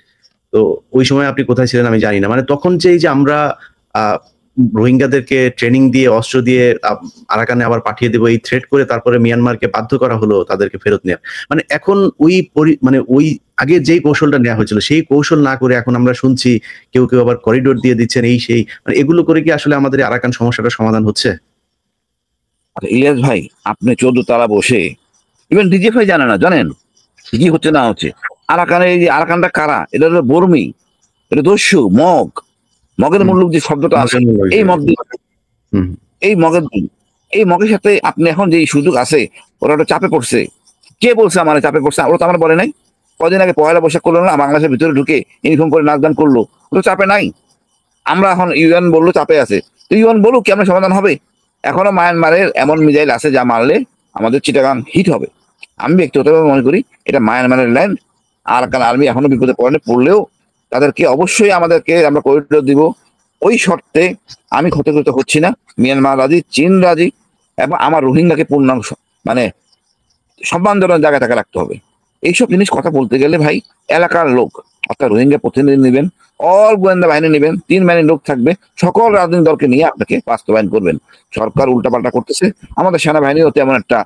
তো ওই সময় আপনি কোথায় ছিলেন আমি জানি না। মানে তখন যে আমরা রোহিঙ্গাদেরকে ট্রেনিং দিয়ে, অস্ত্র দিয়ে আরাকানে আবার পাঠিয়ে দেবো এই থ্রেট করে, তারপরে মিয়ানমারকে বাধ্য করা হলো তাদেরকে ফেরত নেওয়া। মানে এখন ওই আগে যেই কৌশলটা নেওয়া হয়েছিল সেই কৌশল না করে এখন আমরা শুনছি কেউ আবার করিডোর দিয়ে দিচ্ছেন, এই সেই, মানে এগুলো করে কি আসলে আমাদের আরাকান সমস্যাটা সমাধান হচ্ছে? ইলিয়াস ভাই, আপনি 14 তারা বসে, ইভেন ডিজিএফআই জানে না, জানেন কি হচ্ছে না হচ্ছে। আরাকানের এই যে আরাকানটা কারা, এটা হলো বর্মী, এটা দস্যু, মগের মুল্লুক যে শব্দটা আছে, এই মগের সাথে আপনি এখন যে সুযোগ আছে, ওরা একটা চাপে পড়ছে। কে বলছে আমার চাপে পড়ছে? ওরা তো আমার বলে নাই। কদিন আগে পয়লা বৈশাখ করলো না, বাংলাদেশের ভিতরে ঢুকে ইউনিফর্ম করে নাচ গান করলো, ওরা চাপে নাই। আমরা এখন ইউএন বললো চাপে আছে, তো ইউএন বলুক, কেমন সমাধান হবে? এখনো মায়ানমারের এমন মিসাইল আছে যা মারলে আমাদের চিটাগাং হিট হবে। আমি ব্যক্তিগতভাবে মনে করি এটা মায়ানমারের ল্যান্ড। আরাকান আর্মি এখনো বিপদে পড়লেও তাদেরকে অবশ্যই আমরা করিডোর দিব, ওই শর্তে আমি ক্ষতিগ্রস্ত হচ্ছি না, মিয়ানমার রাজি, চীন রাজি, এবং আমার রোহিঙ্গাকে পূর্ণাংশ মানে সম্মানজনক জায়গায় তাকে রাখতে হবে। এইসব জিনিস কথা বলতে গেলে ভাই এলাকার লোক, অর্থাৎ রোহিঙ্গা প্রতিনিধি নেবেন, অল গোয়েন্দা বাহিনী নেবেন, 3 বাহিনীর লোক থাকবে, সকল রাজনৈতিক দলকে নিয়ে আপনাকে বাস্তবায়ন করবেন। সরকার উল্টাপাল্টা করতেছে, আমাদের সেনাবাহিনীও তেমন একটা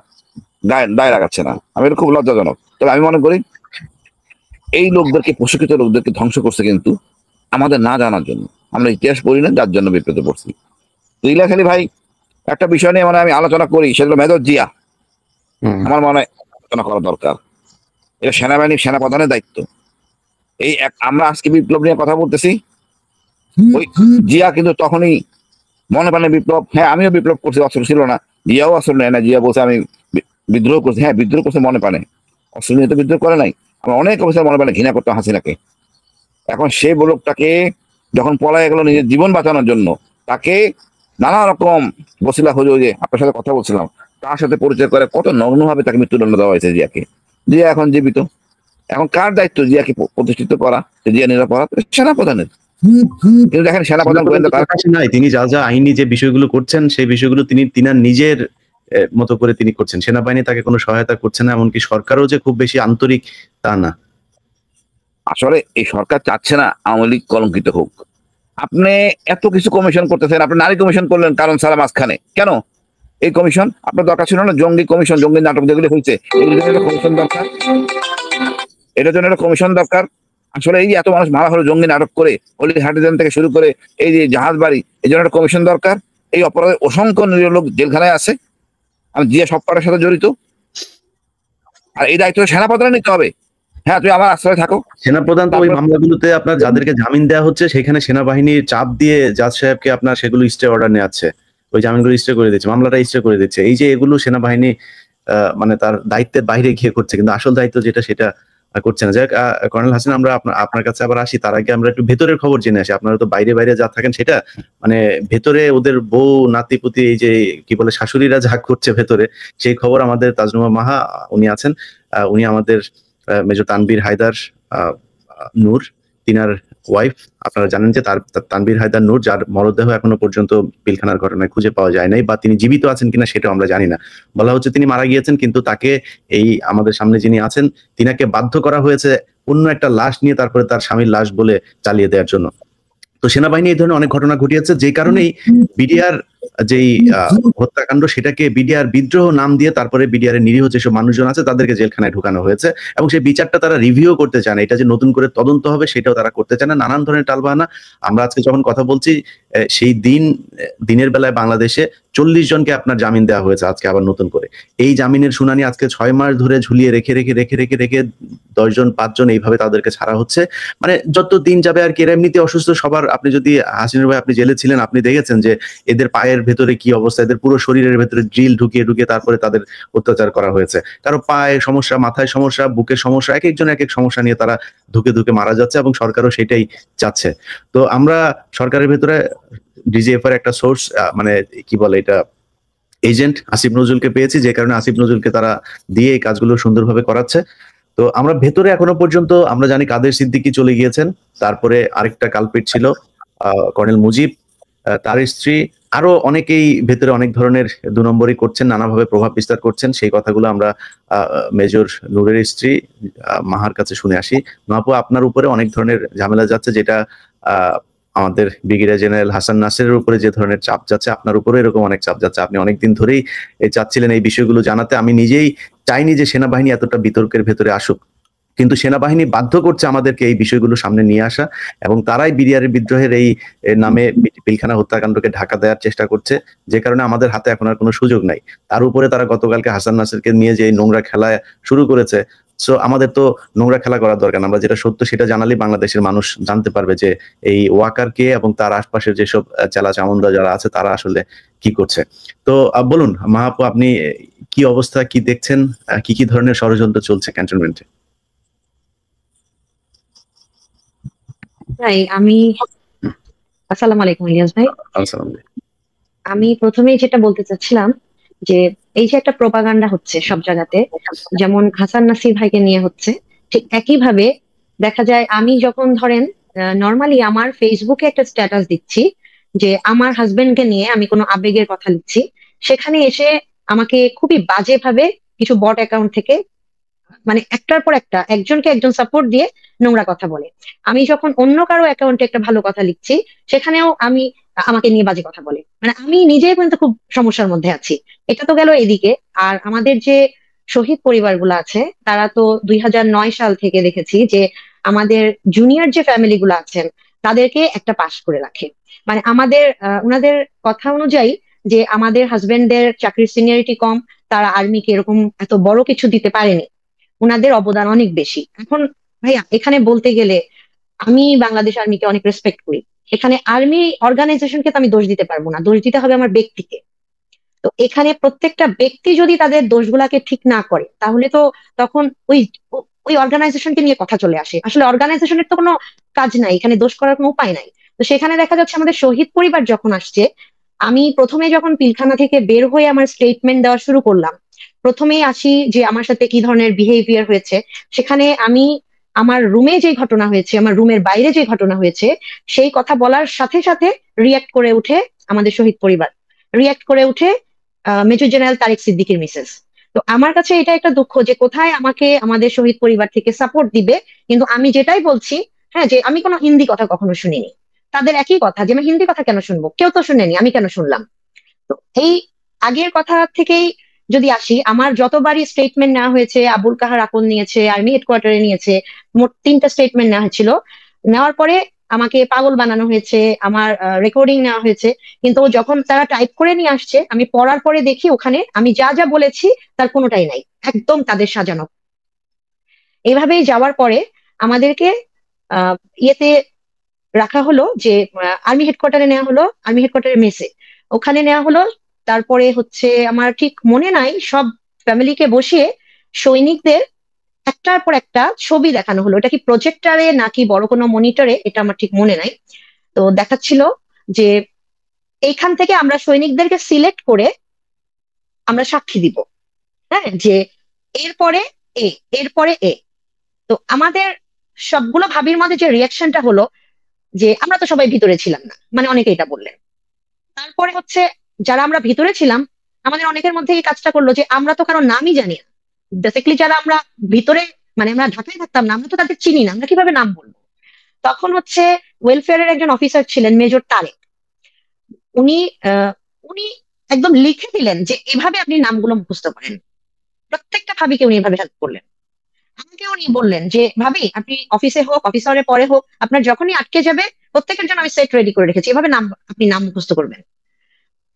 দায় লাগাচ্ছে না। আমি এটা খুব লজ্জাজনক। তবে আমি মনে করি এই লোকদেরকে, প্রশিক্ষিত লোকদেরকে ধ্বংস করছে কিন্তু আমাদের না জানার জন্য। আমরা ইতিহাস পড়ি না, যার জন্য বিপদে পড়ছি। ইলিয়াস আলী ভাই, একটা বিষয় নিয়ে আমি আলোচনা করি, সেগুলো মেজর জিয়া। আমার মনে হয় আলোচনা করা দরকার। এটা সেনাবাহিনীর সেনাপ্রধানের দায়িত্ব। আমরা আজকে বিপ্লব নিয়ে কথা বলতেছি, ওই জিয়া কিন্তু তখনই মনে প্রাণে বিপ্লব। হ্যাঁ, আমিও বিপ্লব করছি, অস্ত্র ছিল না। জিয়াও অস্ত্র নেয় না, জিয়া বলছে আমি বিদ্রোহ করছি। হ্যাঁ, বিদ্রোহ করছে মনে প্রাণে, অস্ত্র নিয়ে তো বিদ্রোহ করে নাই। আমরা অনেক অফিসার মনে প্রাণে ঘৃণা করতাম হাসিনাকে। এখন সেই লোকটাকে যখন পলায় গেল নিজের জীবন বাঁচানোর জন্য, তাকে নানা রকম বসিলা হলো, যে আপনার সাথে কথা বলছিলাম, তার সাথে পরিচয় করে কত নগ্নভাবে তাকে মৃত্যুদণ্ড দেওয়া হয়েছে জিয়াকে। জিয়া এখন জীবিত। এখন কার দায়িত্ব জিয়াকে প্রতিষ্ঠিত করা, জিয়া নিরাপদ? সেনাপ্রধানের। কিন্তু দেখেন সেনাপ্রধান গোয়েন্দা নাই, তিনি যা আইনি যে বিষয়গুলো করছেন সেই বিষয়গুলো তিনি তিনার নিজের মতো করে তিনি করছেন, সেনাবাহিনী তাকে কোনো সহায়তা করছে না, এমনকি সরকারও যে খুব বেশি আন্তরিক তা না। আসলে এই সরকার চাচ্ছে না আওয়ামী লীগ কলঙ্কিত হোক। আপনি এত কিছু কমিশন করতেছেন, আপনি নারী কমিশন করলেন কারণ সারা মাঝখানে, কেন এই কমিশন? আপনার দরকার ছিল না জঙ্গি কমিশন, জঙ্গি নাটক যেগুলি হয়েছে এগুলোর জন্য একটা কমিশন দরকার, এটার জন্য একটা কমিশন দরকার। আসলে এই যে এত মানুষ মারা হলো জঙ্গি নাটক করে, অলি হার্টিজান থেকে শুরু করে এই যে জাহাজ বাড়ি, এই জন্য একটা কমিশন দরকার। এই অপরাধে অসংখ্য নিরীহ লোক জেলখানায় আছে, আমি জিয়া সব কটার সাথে জড়িত, আর এই দায়িত্ব সেনাপ্রধানের নিতে হবে। হ্যাঁ, তুমি আমার আশ্রয় থাকো। সেনাপ্রধান তো ওই মামলাগুলোতে আপনার যাদেরকে জামিন দেওয়া হচ্ছে সেখানে সেনাবাহিনীর চাপ দিয়ে জাজ সাহেবকে আপনার সেগুলো স্টে অর্ডার নেওয়াচ্ছে, ওই জামিনগুলো স্টে করে দিচ্ছে, মামলাটা স্টে করে দিচ্ছে। এই যে এগুলো সেনাবাহিনী মানে তার দায়িত্বের বাইরে গিয়ে করছে, কিন্তু আসল দায়িত্ব যেটা সেটা করছে না। যাই হোক, কর্নেল হাসিন, আমরা আপনার কাছে আবার আসি, তার আগে আমরা একটু ভেতরের খবর জেনে আসি। আপনারা তো বাইরে বাইরে যা থাকেন সেটা, মানে ভেতরে ওদের বউ নাতিপুতি এই যে কি বলে শাশুড়িরা যা করছে ভেতরে, সেই খবর আমাদের তাজনুমা মাহা উনি আছেন, উনি আমাদের মেজর তানভীর হায়দার নূর, তিনার ওয়াইফ। আপনারা জানেন যে তানভীর হায়দার নূর, যার মরদেহ এখনো পর্যন্ত পিলখানার ঘটনায় খুঁজে পাওয়া যায় নাই, বা তিনি জীবিত আছেন কিনা সেটাও আমরা জানি না। বলা হচ্ছে তিনি মারা গিয়েছেন, কিন্তু তাকে এই আমাদের সামনে যিনি আছেন তিনাকে বাধ্য করা হয়েছে অন্য একটা লাশ নিয়ে তারপরে তার স্বামীর লাশ বলে চালিয়ে দেওয়ার জন্য। তো সেনাবাহিনী এই ধরনের অনেক ঘটনা ঘটিয়েছে, যে কারণেই বিডিআর যেই হত্যাকাণ্ড সেটাকে বিডিআর বিদ্রোহ নাম দিয়ে তারপরে বিডিআর এর নিরীহ যেসব মানুষজন আছে তাদেরকে জেলখানায় ঢুকানো হয়েছে, এবং সেই বিচারটা তারা রিভিউ করতে চায় না। এটা যে নতুন করে তদন্ত হবে সেটাও তারা করতে চায় না, নানান ধরনের টালবাহানা। আমরা আজকে যখন কথা বলছি সেই দিনের বেলায় বাংলাদেশে 40 জনকে আপনার জামিন দেওয়া হয়েছে আজকে আবার নতুন করে। এই জামিনের শুনানি আজকে 6 মাস ধরে ঝুলিয়ে রেখে 10 জন 5 জন এইভাবে তাদেরকে ছাড়া হচ্ছে। মানে যত দিন যাবে আর কি, এরা এমনিতে অসুস্থ সবার। আপনি যদি হাসিনুর ভাই আপনি জেলে ছিলেন, আপনি দেখেছেন যে এদের পায়ের ভেতরে কি অবস্থা, এদের পুরো শরীরের ভেতরে ড্রিল ঢুকিয়ে তারপরে তাদের অত্যাচার করা হয়েছে। কারো পায়ে সমস্যা, মাথায় সমস্যা, বুকের সমস্যা, এক একজন এক এক সমস্যা নিয়ে তারা ধুকে মারা যাচ্ছে, এবং সরকারও সেটাই চাচ্ছে। তো আমরা সরকারের ভেতরে ডিজিএফ এর একটা সোর্স, মানে কি বলে এটা, এজেন্ট আসিফ নজরুলকে পেয়েছি, যে কারণে আসিফ নজরুলকে তারা দিয়ে এই কাজগুলো সুন্দরভাবে করাচ্ছে। তো আমরা ভেতরে এখনো পর্যন্ত আমরা জানি কাদের সিদ্দিকী চলে গিয়েছেন, তারপরে আরেকটা কালপিট ছিল কর্নেল মুজিব, তার স্ত্রী, আরো অনেকেই ভেতরে অনেক ধরনের 2 নম্বরই করছেন, নানাভাবে প্রভাব বিস্তার করছেন। সেই কথাগুলো আমরা মেজর নূরের স্ত্রী মাহার কাছে শুনে আসি। মাহপু, আপনার উপরে অনেক ধরনের ঝামেলা যাচ্ছে, যেটা আমাদের ব্রিগেডিয়ার জেনারেল হাসান নাসিরের উপরে যে ধরনের চাপ যাচ্ছে, আপনার উপরে এরকম অনেক চাপ যাচ্ছে। আপনি অনেকদিন ধরেই চাচ্ছিলেন এই বিষয়গুলো জানাতে। আমি নিজেই চাইনি যে সেনাবাহিনী এতটা বিতর্কের ভেতরে আসুক, কিন্তু সেনাবাহিনী বাধ্য করছে আমাদেরকে এই বিষয়গুলো সামনে নিয়ে আসা, এবং তারাই বিডিআর বিদ্রোহের এই নামে পিলখানা হত্যাকাণ্ডকে ঢাকা দেওয়ার চেষ্টা করছে, যে কারণে আমাদের হাতে এখন আর কোনো সুযোগ নাই। তার উপরে তারা গতকালকে হাসান নাসিরকে নিয়ে যে নোংরা খেলা শুরু করেছে, সো আমাদের তো নোংরা খেলা করার দরকার না। আমরা যেটা সত্য সেটা জানালেই বাংলাদেশের মানুষ জানতে পারবে যে এই ওয়াকার কে এবং তার আশপাশের যেসব চেলা চামুন্ডা যারা আছে তারা আসলে কি করছে। তো বলুন মাহাপু, আপনি কি অবস্থা, কি দেখছেন, কি ধরনের ষড়যন্ত্র চলছে ক্যান্টনমেন্টে? ভাই আসসালামু আলাইকুম ইলিয়াস ভাই। আমি প্রথমেই যেটা বলতে চাচ্ছিলাম যে এই যে একটা প্রোপাগান্ডা হচ্ছে সব জায়গাতে, যেমন হাসান নাসির ভাইকে নিয়ে হচ্ছে, ঠিক একইভাবে দেখা যায় আমি যখন ধরেন নর্মালি আমার ফেসবুকে একটা স্ট্যাটাস দিচ্ছি যে আমার হাজবেন্ডকে নিয়ে আমি কোনো আবেগের কথা লিখছি, সেখানে এসে আমাকে খুবই বাজেভাবে কিছু বট অ্যাকাউন্ট থেকে মানে একটার পর একটা একজনকে একজন সাপোর্ট দিয়ে নোংরা কথা বলে। আমি যখন অন্য কারো অ্যাকাউন্টে একটা ভালো কথা লিখছি সেখানেও আমাকে নিয়ে বাজে কথা বলে, মানে আমি নিজেই কিন্তু খুব সমস্যার মধ্যে আছি। এটা তো গেল এদিকে। আর আমাদের যে শহীদ পরিবারগুলো আছে তারা তো 2009 সাল থেকে দেখেছি যে আমাদের জুনিয়র যে ফ্যামিলি গুলো আছেন তাদেরকে একটা পাশ করে রাখে। মানে আমাদের ওনাদের কথা অনুযায়ী যে আমাদের হাজবেন্ডদের চাকরির সিনিয়রিটি কম, তারা আর্মিকে এরকম এত বড় কিছু দিতে পারেনি, ওনাদের অবদান অনেক বেশি। এখন ভাইয়া এখানে বলতে গেলে আমি বাংলাদেশ আর্মিকে অনেক রেসপেক্ট করি, এখানে আর্মি অর্গানাইজেশনকে তো আমি দোষ দিতে পারবো না, দোষ দিতে হবে আমার ব্যক্তিকে। তো এখানে প্রত্যেকটা ব্যক্তি যদি তাদের দোষগুলাকে ঠিক না করে তাহলে তো তখন ওই ওই অর্গানাইজেশনকে নিয়ে কথা চলে আসে। আসলে অর্গানাইজেশনের তো কোনো কাজ নাই, এখানে দোষ করার কোনো উপায় নাই। তো সেখানে দেখা যাচ্ছে আমাদের শহীদ পরিবার যখন আসছে, আমি প্রথমে যখন পিলখানা থেকে বের হয়ে আমার স্টেটমেন্ট দেওয়া শুরু করলাম, প্রথমেই আসি যে আমার সাথে কি ধরনের বিহেভিয়ার হয়েছে। সেখানে আমি আমার রুমে যে ঘটনা হয়েছে, আমার রুমের বাইরে যে ঘটনা হয়েছে, সেই কথা বলার সাথে সাথে রিয়াক্ট করে উঠে আমাদের শহীদ পরিবার রিয়াক্ট করে উঠে মেজর জেনারেল তারেক সিদ্দিকীর মিসেস। তো আমার কাছে এটা একটা দুঃখ যে কোথায় আমাকে আমাদের শহীদ পরিবার থেকে সাপোর্ট দিবে, কিন্তু আমি যেটাই বলছি, হ্যাঁ, যে আমি কোনো হিন্দি কথা কখনো শুনিনি। তাদের একই কথা যে আমি হিন্দি কথা কেন শুনবো, কেউ তো শুনেনি, আমি কেন শুনলাম। তো এই আগের কথা থেকেই যদি আসি, আমার যতবারই স্টেটমেন্ট নেওয়া হয়েছে, আবুল কাহার আকন নিয়েছে, আর্মি হেডকোয়ার্টারে নিয়েছে, মোট 3টা স্টেটমেন্ট নেওয়া হয়েছিল। নেওয়ার পরে আমাকে পাগল বানানো হয়েছে, আমার রেকর্ডিং নেওয়া হয়েছে, কিন্তু যখন তারা টাইপ করে নিয়ে আসছে, আমি পড়ার পরে দেখি ওখানে আমি যা যা বলেছি তার কোনোটাই নাই, একদম তাদের সাজানো। এইভাবেই যাওয়ার পরে আমাদেরকে ইয়েতে রাখা হলো, যে আর্মি হেডকোয়ার্টারে নেওয়া হলো, আর্মি হেডকোয়ার্টারে মেসে ওখানে নেওয়া হলো। তারপরে হচ্ছে আমার ঠিক মনে নাই, সব ফ্যামিলিকে বসিয়ে সৈনিকদের একটার পর একটা ছবি দেখানো হলো। এটা কি প্রজেক্টরে নাকি বড় কোনো মনিটরে, এটা আমার ঠিক মনে নাই। তো দেখাচ্ছিল যে এইখান থেকে আমরা সৈনিকদেরকে সিলেক্ট করে আমরা সাক্ষী দিব, হ্যাঁ, যে এরপরে এ, এরপরে এ। তো আমাদের সবগুলো ভাবির মধ্যে যে রিয়াকশনটা হলো যে আমরা তো সবাই ভিতরে ছিলাম না, মানে অনেকে এটা বললেন। তারপরে হচ্ছে যারা আমরা ভিতরে ছিলাম, আমাদের অনেকের মধ্যে এই কাজটা করলো যে আমরা তো কারো নামই জানি না। বেসিক্যালি যারা আমরা ভিতরে, মানে আমরা ঢাকায় থাকতাম না, আমরা তো তাদের চিনি না, আমরা কিভাবে নাম বলবো। তখন হচ্ছে ওয়েলফেয়ারের একজন অফিসার ছিলেন মেজর তারেক, উনি উনি একদম লিখে দিলেন যে এভাবে আপনি নামগুলো মুখস্থ করেন। প্রত্যেকটা ভাবিকে উনি এভাবে হেল্প করলেন। আমাকে উনি বললেন যে ভাবি, আপনি অফিসে হোক, অফিসারে পরে হোক, আপনার যখনই আটকে যাবে, প্রত্যেকের জন্য আমি সেট রেডি করে রেখেছি, এভাবে নাম, আপনি নাম মুখস্থ করবেন।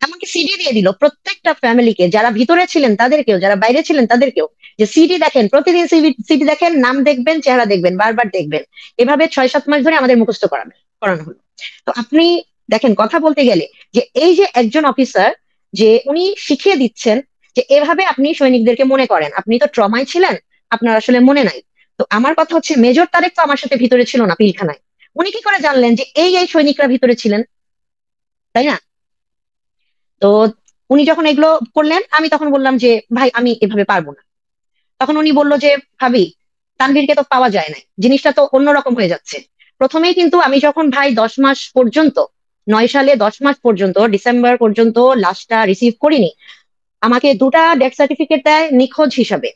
এমনকি সিডি দিয়ে দিল প্রত্যেকটা ফ্যামিলিকে, যারা ভিতরে ছিলেন তাদেরকেও, যারা বাইরে ছিলেন তাদেরকেও, যে সিডি দেখেন, প্রতিদিন সিডি দেখেন, নাম দেখবেন, চেহারা দেখবেন, বারবার দেখবেন। এভাবে 6-7 মাস ধরে আমাদের মুখস্থ করানো হলো। তো আপনি দেখেন, কথা বলতে গেলে যে এই যে একজন অফিসার, যে উনি শিখিয়ে দিচ্ছেন যে এভাবে আপনি সৈনিকদেরকে মনে করেন, আপনি তো ট্রমায় ছিলেন, আপনার আসলে মনে নাই। তো আমার কথা হচ্ছে, মেজর তারেক তো আমার সাথে ভিতরে ছিল না পিলখানায়, উনি কি করে জানলেন যে এই এই সৈনিকরা ভিতরে ছিলেন, তাই না? তো উনি যখন এগুলো করলেন, আমি তখন বললাম যে ভাই, আমি এভাবে পারবো না। তখন উনি বললো যে ভাবি, তানভীরকে তো পাওয়া যায় না, জিনিসটা তো অন্যরকম হয়ে যাচ্ছে। প্রথমেই কিন্তু আমি যখন ভাই 10 মাস পর্যন্ত, 9 সালে 10 মাস পর্যন্ত, ডিসেম্বর পর্যন্ত লাস্টটা রিসিভ করিনি, আমাকে 2টা ডেথ সার্টিফিকেট দেয় নিখোঁজ হিসাবে।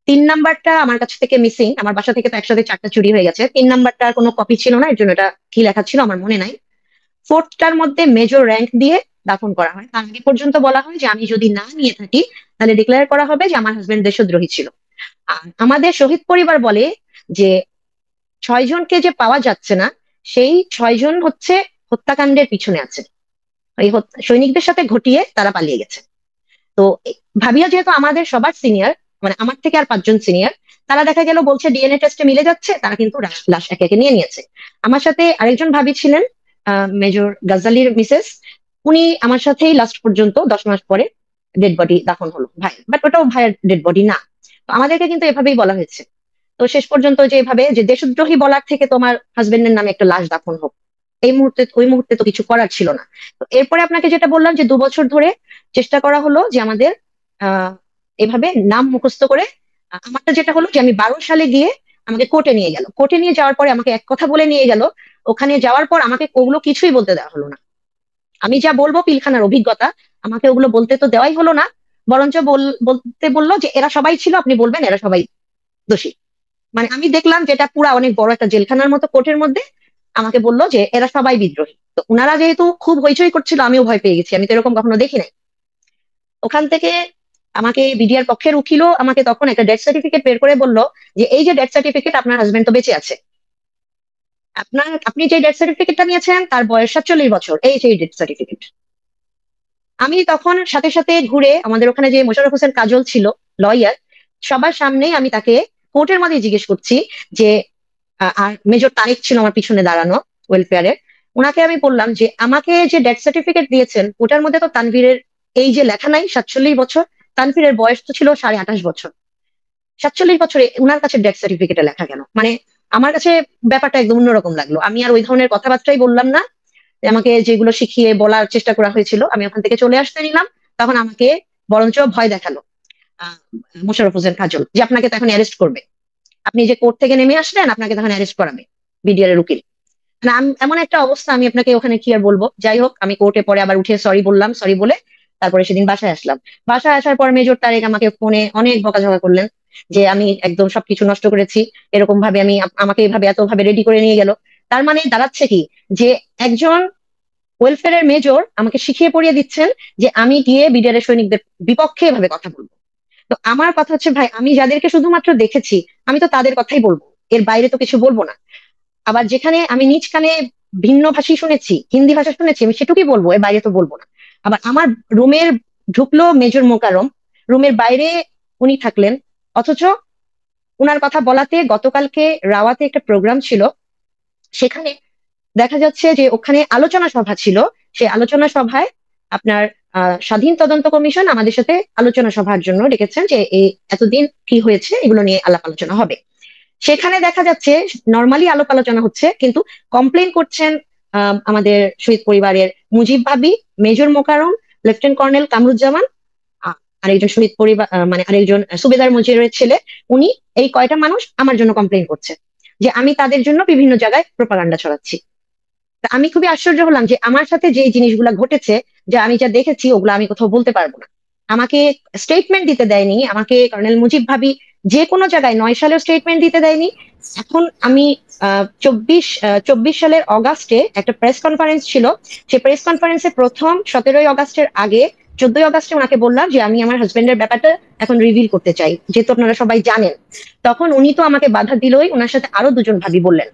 3 নাম্বারটা আমার কাছ থেকে মিসিং, আমার বাসা থেকে তো একসাথে 4টা চুরি হয়ে গেছে। 3 নাম্বারটার কোনো কপি ছিল না, এর জন্য এটা কি লেখা ছিল আমার মনে নাই। 4টার মধ্যে মেজর র্যাঙ্ক দিয়ে দাফন করা হয়। তার আগে পর্যন্ত বলা হয় যে আমি যদি না নিয়ে থাকি, তাহলে ডিক্লেয়ার করা হবে যে আমার হাজবেন্ড দেশদ্রোহী ছিল। আর আমাদের শহীদ পরিবার বলে যে 6 জনকে যে পাওয়া যাচ্ছে না, সেই 6 জন হচ্ছে হত্যাকাণ্ডের পিছনে আছে, এই সৈনিকদের সাথে ঘটিয়ে তারা পালিয়ে গেছে। তো ভাবিয়া যেহেতু আমাদের সবার সিনিয়র, মানে আমার থেকে আর 5 জন সিনিয়র, তারা দেখা গেল বলছে ডিএনএ টেস্টে মিলে যাচ্ছে, তারা কিন্তু লাশ একে একে নিয়ে নিয়েছে। আমার সাথে আরেকজন ভাবি ছিলেন, মেজর গাজালির মিসেস, উনি আমার সাথেই লাস্ট পর্যন্ত 10 মাস পরে ডেড বডি দাফন হলো ভাই, বাট ওটাও ভাইয়ের ডেড বডি না। তো আমাদেরকে কিন্তু এভাবেই বলা হয়েছে। তো শেষ পর্যন্ত যে এভাবে, যে দেশদ্রোহী বলার থেকে তোমার হাজবেন্ডের নামে একটা লাশ দাফন হোক, এই মুহূর্তে, ওই মুহূর্তে তো কিছু করার ছিল না। তো এরপরে আপনাকে যেটা বললাম যে 2 বছর ধরে চেষ্টা করা হলো যে আমাদের আহ এভাবে নাম মুখস্থ করে। আমারটা যেটা হলো যে আমি 12 সালে গিয়ে আমাকে কোর্টে নিয়ে গেল, কোর্টে নিয়ে যাওয়ার পরে আমাকে এক কথা বলে নিয়ে গেল। ওখানে যাওয়ার পর আমাকে ওগুলো কিছুই বলতে দেওয়া হলো না। আমি যা বলবো পিলখানার অভিজ্ঞতা, আমাকে ওগুলো বলতে তো দেওয়াই হলো না, বরঞ্চ বলতে বললো যে এরা সবাই ছিল, আপনি বলবেন এরা সবাই দোষী। মানে আমি দেখলাম যেটা পুরা অনেক বড় একটা জেলখানার মতো কোর্টের মধ্যে, আমাকে বললো যে এরা সবাই বিদ্রোহী। তো উনারা যেহেতু খুব হইচই করছিল, আমিও ভয় পেয়ে গেছি, আমি তো এরকম কখনো দেখি নাই। ওখান থেকে আমাকে বিডিআর পক্ষের উকিলও আমাকে তখন একটা ডেথ সার্টিফিকেট বের করে বললো যে এই যে ডেথ সার্টিফিকেট, আপনার হাজবেন্ড তো বেঁচে আছে, আপনি যে ডেথ সার্টিফিকেটটা নিয়েছেন তার বয়স 47 বছর, এই সেই ডেথ সার্টিফিকেট। আমি তখন সাথে সাথে ঘুরে, আমাদের ওখানে যে মোশাররফ হোসেন কাজল ছিল লয়ার, সবার সামনেই আমি তাকে কোর্টের মধ্যে জিজ্ঞেস করছি যে আর মেজর তারেক ছিল আমার পিছনে দাঁড়ানো ওয়েলফেয়ারের, ওনাকে আমি বললাম যে আমাকে যে ডেথ সার্টিফিকেট দিয়েছেন ওটার মধ্যে তো তানভীরের এই যে লেখা নাই 47 বছর, তানভীরের বয়স তো ছিল 28.5 বছর, 47 বছরে উনার কাছে ডেথ সার্টিফিকেটে লেখা কেন? মানে আমার কাছে ব্যাপারটা একদম অন্যরকম লাগলো। আমি আর ওই ধরনের কথাবার্তাই বললাম না, আমাকে যেগুলো শিখিয়ে বলার চেষ্টা করা হয়েছিল আমি ওখান থেকে চলে আসতে নিলাম। তখন আমাকে বরঞ্চ ভয় দেখালো মোশাররফ হোসেন কাজল, যে আপনাকে তো এখন অ্যারেস্ট করবে, আপনি যে কোর্ট থেকে নেমে আসলেন, আপনাকে তখন অ্যারেস্ট করাবে বিডিআর এর উকিল। না, এমন একটা অবস্থা, আমি আপনাকে ওখানে কি আর বলবো। যাই হোক, আমি কোর্টে পরে আবার উঠে সরি বললাম, সরি বলে তারপরে সেদিন বাসায় আসলাম। বাসায় আসার পর মেজর তারেক আমাকে ফোনে অনেক বকাঝকা করলেন যে আমি একদম সবকিছু নষ্ট করেছি, এরকম ভাবে আমাকে এইভাবে এত ভাবে রেডি করে নিয়ে গেল। তার মানে দাঁড়াচ্ছে কি, যে একজন ওয়েলফেয়ারের মেজর আমাকে শিখিয়ে পড়িয়ে দিচ্ছেন যে আমি গিয়ে বিডিআর সৈনিকদের বিপক্ষে এভাবে কথা বলবো। তো আমার কথা হচ্ছে ভাই, আমি যাদেরকে শুধুমাত্র দেখেছি আমি তো তাদের কথাই বলবো, এর বাইরে তো কিছু বলবো না। আবার যেখানে আমি নিজ কানে ভিন্ন ভাষী শুনেছি, হিন্দি ভাষা শুনেছি, আমি সেটুকুই বলবো, এর বাইরে তো বলবো না। আবার আমার রুমের ঢুকলো মেজর মোকাররম, রুমের বাইরে উনি থাকলেন, অথচ উনার কথা বলাতে গতকালকে রাওয়াতে একটা প্রোগ্রাম ছিল, সেখানে দেখা যাচ্ছে যে ওখানে আলোচনা সভা ছিল। সেই আলোচনা সভায় আপনার স্বাধীন তদন্ত কমিশন আমাদের সাথে আলোচনা সভার জন্য ডেকেছেন যে এই এতদিন কি হয়েছে এগুলো নিয়ে আলাপ আলোচনা হবে। সেখানে দেখা যাচ্ছে নর্মালি আলাপ আলোচনা হচ্ছে, কিন্তু কমপ্লেন করছেন আমাদের শহীদ পরিবারের মুজিব ভাবি, major Mokarram, lieutenant colonel Kamruzzaman, আরেকজন শহীদ পরিবার মানে আরেকজন সুবেদার মুজিবের ছেলে। উনি এই কয়টা মানুষ আমার জন্য কমপ্লেন করছে যে আমি তাদের জন্য বিভিন্ন জায়গায় প্রোপাগান্ডা ছড়াচ্ছি। তা আমি খুবই আশ্চর্য হলাম যে আমার সাথে যে জিনিসগুলা ঘটেছে, যে আমি যা দেখেছি ওগুলো আমি কোথাও বলতে পারবো না। আমাকে স্টেটমেন্ট দিতে দেয়নি, আমাকে কর্নেল মুজিব ভাবি যে কোনো জায়গায় 9 সালেও স্টেটমেন্ট দিতে দেয়নি। এখন আমি 24 সালের অগাস্টে একটা প্রেস কনফারেন্স ছিল, সেই প্রেস কনফারেন্সে প্রথম 17 অগাস্টের আগে 14 অগাস্টে ওনাকে বললাম যে আমি আমার হাজবেন্ডের ব্যাপারটা এখন রিভিল করতে চাই, যেহেতু আপনারা সবাই জানেন। তখন উনি তো আমাকে বাধা দিলই, ওনার সাথে আরো দুজন ভাবি বললেন।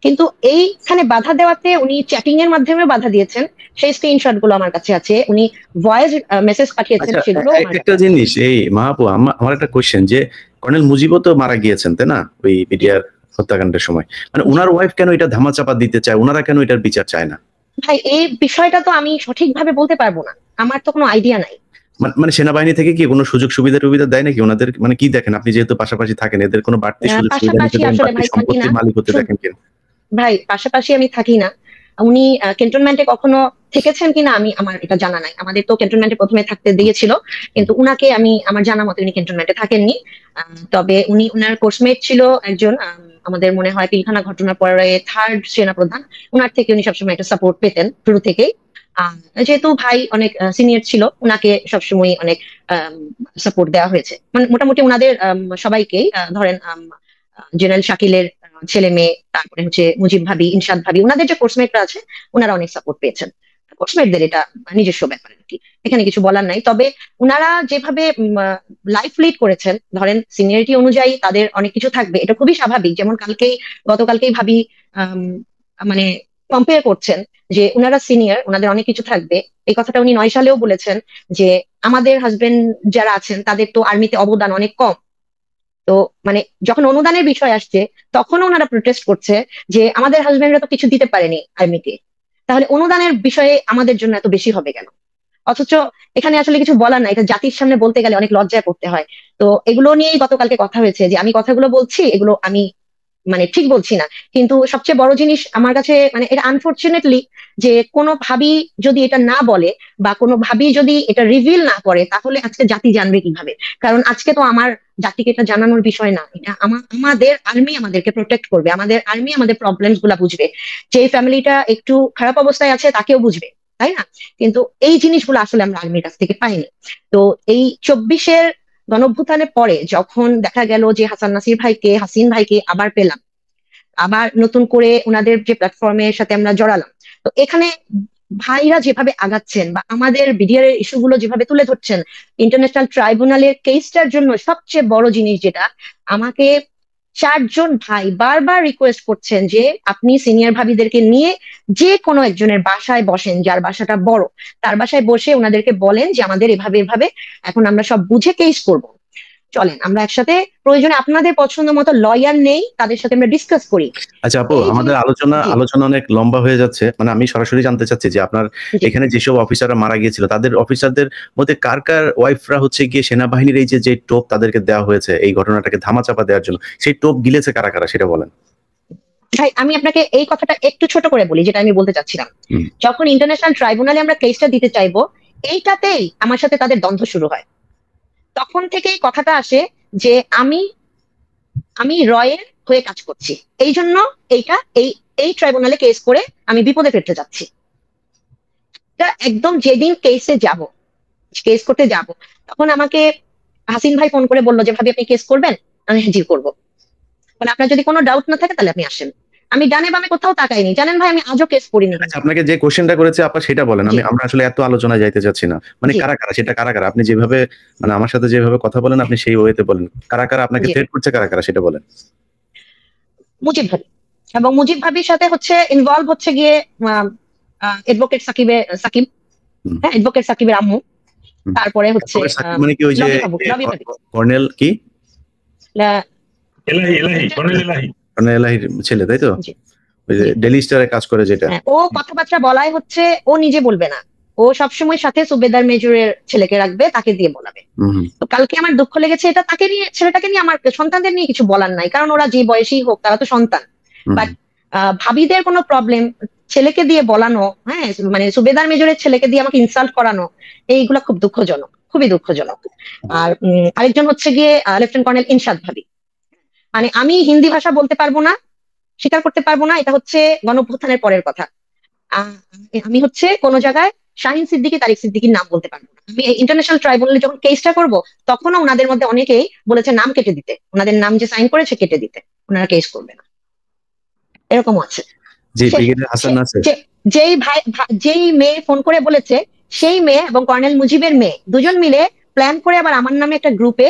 কিন্তু এইখানে বাধা দেওয়াতে উনি চ্যাটিং এর মাধ্যমে বাধা দিয়েছেন, সেই স্ক্রিনশট গুলো আমার কাছে আছে, উনি ভয়েস মেসেজ পাঠিয়েছেন, আচ্ছা, সেগুলো একটা জিনিস এই মাহাপু, আমার একটা কোশ্চেন, যে কর্নেল মুজিবও তো মারা গিয়েছেন তাই না ওই বিডিআর হত্যাকাণ্ডের সময়, মানে ওনার ওয়াইফ কেন এটা ধামাচাপা দিতে চায়, ওনারা কেন এটার বিচার চায় না? ভাই এই বিষয়টা তো আমি সঠিকভাবে বলতে পারবো না, আমার তো কোনো আইডিয়া নাই। মানে সেনাবাহিনী থেকে কি কোনো সুযোগ সুবিধা দেয় নাকি ওনাদের? মানে কি দেখেন আপনি, যেহেতু পাশাপাশি থাকেন, এদের কোনো বাড়তি সুযোগ সুবিধা পাশাপাশি নিতে দেন, আসলে বাড়তি ভাই থাকি না। সম্পত্তির মালিক হতে দেখেন কিনা? ভাই পাশাপাশি আমি থাকি না। উনি ক্যান্টনমেন্টে কখনো থেকেছেন কিনা আমি আমার এটা জানা নাই। আমাদের তো ক্যান্টনমেন্টে প্রথমে থাকতে দিয়েছিল, কিন্তু উনাকে আমি আমার জানা মতে উনি ক্যান্টনমেন্টে থাকেননি। তবে উনার কোর্সমেট ছিল একজন, আমাদের মনে হয় পিলখানা ঘটনার পরে 3rd সেনাপ্রধান, উনার থেকে উনি সবসময় একটা সাপোর্ট পেতেন শুরু থেকেই। যেহেতু ভাই অনেক সিনিয়র ছিল, উনাকে সবসময় অনেক সাপোর্ট দেওয়া হয়েছে। মানে মোটামুটি উনাদের সবাইকেই ধরেন জেনারেল শাকিলের ছেলে মেয়ে, তারপরে হচ্ছে মুজিব ভাবি, ইনশাদ ভাবি, ওনাদের যে কোর্সমেটরা আছে ওনারা অনেক সাপোর্ট পেয়েছেন। কোর্সমেটদের এটা নিজস্ব ব্যাপার আর কি, এখানে কিছু বলার নাই। তবে ওনারা যেভাবে লাইফ লিড করেছেন, ধরেন সিনিয়রিটি অনুযায়ী তাদের অনেক কিছু থাকবে, এটা খুবই স্বাভাবিক। যেমন গতকালকেই ভাবি মানে কম্পেয়ার করছেন যে ওনারা সিনিয়র, ওনাদের অনেক কিছু থাকবে। এই কথাটা উনি 9 সালেও বলেছেন যে আমাদের হাজবেন্ড যারা আছেন তাদের তো আর্মিতে অবদান অনেক কম। তো মানে যখন অনুদানের বিষয় আসছে তখনও ওনারা প্রোটেস্ট করছে যে আমাদের হাজবেন্ডরা তো কিছু দিতে পারেনি আর্মিকে, তাহলে অনুদানের বিষয়ে আমাদের জন্য এত বেশি হবে কেন? অথচ এখানে আসলে কিছু বলার নাই, এটা জাতির সামনে বলতে গেলে অনেক লজ্জায় পড়তে হয়। তো এগুলো নিয়েই গতকালকে কথা হয়েছে যে আমি কথাগুলো বলছি, এগুলো আমি মানে ঠিক বলছি না। কিন্তু সবচেয়ে বড় জিনিস আমার কাছে মানে এটা আনফরচুনেটলি, যে কোনো ভাবি যদি এটা না বলে বা কোনো ভাবি যদি এটা রিভিল না করে, তাহলে আজকে জাতি জানবে কিভাবে? কারণ আজকে তো আমার জাতিকে এটা জানানোর বিষয় না, এটা আমাদের আর্মি আমাদেরকে প্রোটেক্ট করবে, আমাদের আর্মি আমাদের প্রবলেমস গুলা বুঝবে, যে ফ্যামিলিটা একটু খারাপ অবস্থায় আছে তাকেও বুঝবে, তাই না? কিন্তু এই জিনিসগুলো আসলে আমরা আর্মির কাছ থেকে পাইনি। তো এই 24-এর গণঅভ্যুত্থানের পরে যখন দেখা গেল যে হাসিন ভাইকে আবার পেলাম, আবার নতুন করে ওনাদের যে প্ল্যাটফর্মের সাথে আমরা জড়ালাম, তো এখানে ভাইরা যেভাবে আগাচ্ছেন বা আমাদের বিডিআর এর ইস্যুগুলো যেভাবে তুলে ধরছেন, ইন্টারন্যাশনাল ট্রাইব্যুনালের কেসটার জন্য সবচেয়ে বড় জিনিস যেটা, আমাকে 4 জন ভাই বারবার রিকোয়েস্ট করছেন যে আপনি সিনিয়র ভাবিদেরকে নিয়ে যে কোনো একজনের বাসায় বসেন, যার বাসাটা বড়, তার বাসায় বসে ওনাদেরকে বলেন যে আমাদের এভাবে এভাবে এখন আমরা সব বুঝে কেস করব, চলেন আমরা একসাথে প্রয়োজনে আপনাদের পছন্দ মতো লয়ার নেই, তাদের সাথে আমরা ডিসকাস করি। আচ্ছা আপু, আমাদের আলোচনা অনেক লম্বা হয়ে যাচ্ছে, মানে আমি সরাসরি জানতে চাচ্ছি যে আপনার এখানে যেসব অফিসাররা মারা গিয়েছিল তাদের অফিসারদের মধ্যে কার কার ওয়াইফরা হচ্ছে গিয়ে সেনাবাহিনীর এই যে টোপ তাদেরকে দেওয়া হয়েছে এই ঘটনাটাকে ধামাচাপা দেওয়ার জন্য, সেই টোপ গিলেছে কারা কারা সেটা বলেন। ভাই আমি আপনাকে এই কথাটা একটু ছোট করে বলি, যেটা আমি বলতে চাচ্ছিলাম। যখন ইন্টারন্যাশনাল ট্রাইব্যুনালে আমরা কেসটা দিতে চাইবো, এইটাতেই আমার সাথে তাদের দ্বন্দ্ব শুরু হয়। তখন থেকেই কথাটা আসে যে আমি রয়ের হয়ে কাজ করছি, এই জন্য এই ট্রাইব্যুনালে কেস করে আমি বিপদে ফেলতে যাচ্ছি। এটা একদম যেদিন কেসে যাব, কেস করতে যাব, তখন আমাকে হাসিন ভাই ফোন করে বললো যে ভাবি আপনি কেস করবেন? আমি হ্যাঁ জি করবো। মানে আপনার যদি কোনো ডাউট না থাকে তাহলে আপনি আসেন। আমি ডানে বামে কোথাও তাকাইনি, জানেন ভাই আমি আজও কেস করিনি। আচ্ছা, আপনাকে যে কোশ্চেনটা করেছে আপা সেটা বলেন, আমরা আসলে এত আলোচনায় যাইতে চাচ্ছি না, মানে জি। কারা কারা, সেটা কারা কারা, আপনি যেভাবে মানে আমার সাথে যেভাবে কথা বলেন আপনি সেই ওয়েতে বলেন, কারা কারা আপনাকে জি। থ্রেট করছে, কারা কারা সেটা বলেন। মুজিব ভাবি, এবং মুজিব ভাবির সাথে হচ্ছে ইনভলভ হচ্ছে গিয়ে অ্যাডভোকেট সাকিব, হ্যাঁ অ্যাডভোকেট সাকিবের আম্মু, তারপরে হচ্ছে মানে কি ওই যে লবি ভাবি, কর্নেল কি কর্নেল এলাহি এলাহির ছেলে, তাই তো? জি। ওই যে ডেইলি স্টারে কাজ করে যেটা। ও কথাবার্তা বলাই হচ্ছে ও নিজে বলবে না, ও সবসময় সাথে সুবেদার মেজরের ছেলেকে রাখবে, তাকে দিয়ে বলাবে। তো কালকে আমার দুঃখ লেগেছে এটা, তাকে নিয়ে, ছেলেটাকে নিয়ে, আমার সন্তানদের নিয়ে কিছু বলার নাই, কারণ ওরা যে বয়সী হোক তারা তো সন্তান। বাট ভাবিদের কোনো প্রবলেম, ছেলেকে দিয়ে বলানো, হ্যাঁ মানে সুবেদার মেজরের ছেলেকে দিয়ে আমাকে ইনসাল্ট করানো, এইগুলা খুব দুঃখজনক, খুবই দুঃখজনক। আর আরেকজন হচ্ছে গিয়ে লেফটেন্যান্ট কর্নেল ইনশাদ ভাবি, মানে আমি হিন্দি ভাষা বলতে পারবো না, স্বীকার করতে পারবো না, এটা হচ্ছে গণঅভ্যুত্থানের পরের কথা। আমি হচ্ছে কোন জায়গায় শাহিন সিদ্দিকী, তারিক সিদ্দিকীর নাম বলতে পারবো না। আমি ইন্টারন্যাশনাল ট্রাইব্যুনালে যখন কেসটা করব তখনও ওনাদের মধ্যে অনেকেই বলেছে নাম কেটে দিতে, ওনাদের নাম যে সাইন করেছে কেটে দিতে, ওনারা কেস করবে না, এরকমও আছে। যেই ভাই, যেই মেয়ে ফোন করে বলেছে, সেই মেয়ে এবং কর্নেল মুজিবের মেয়ে দুজন মিলে প্ল্যান করে আবার আমার নামে একটা গ্রুপে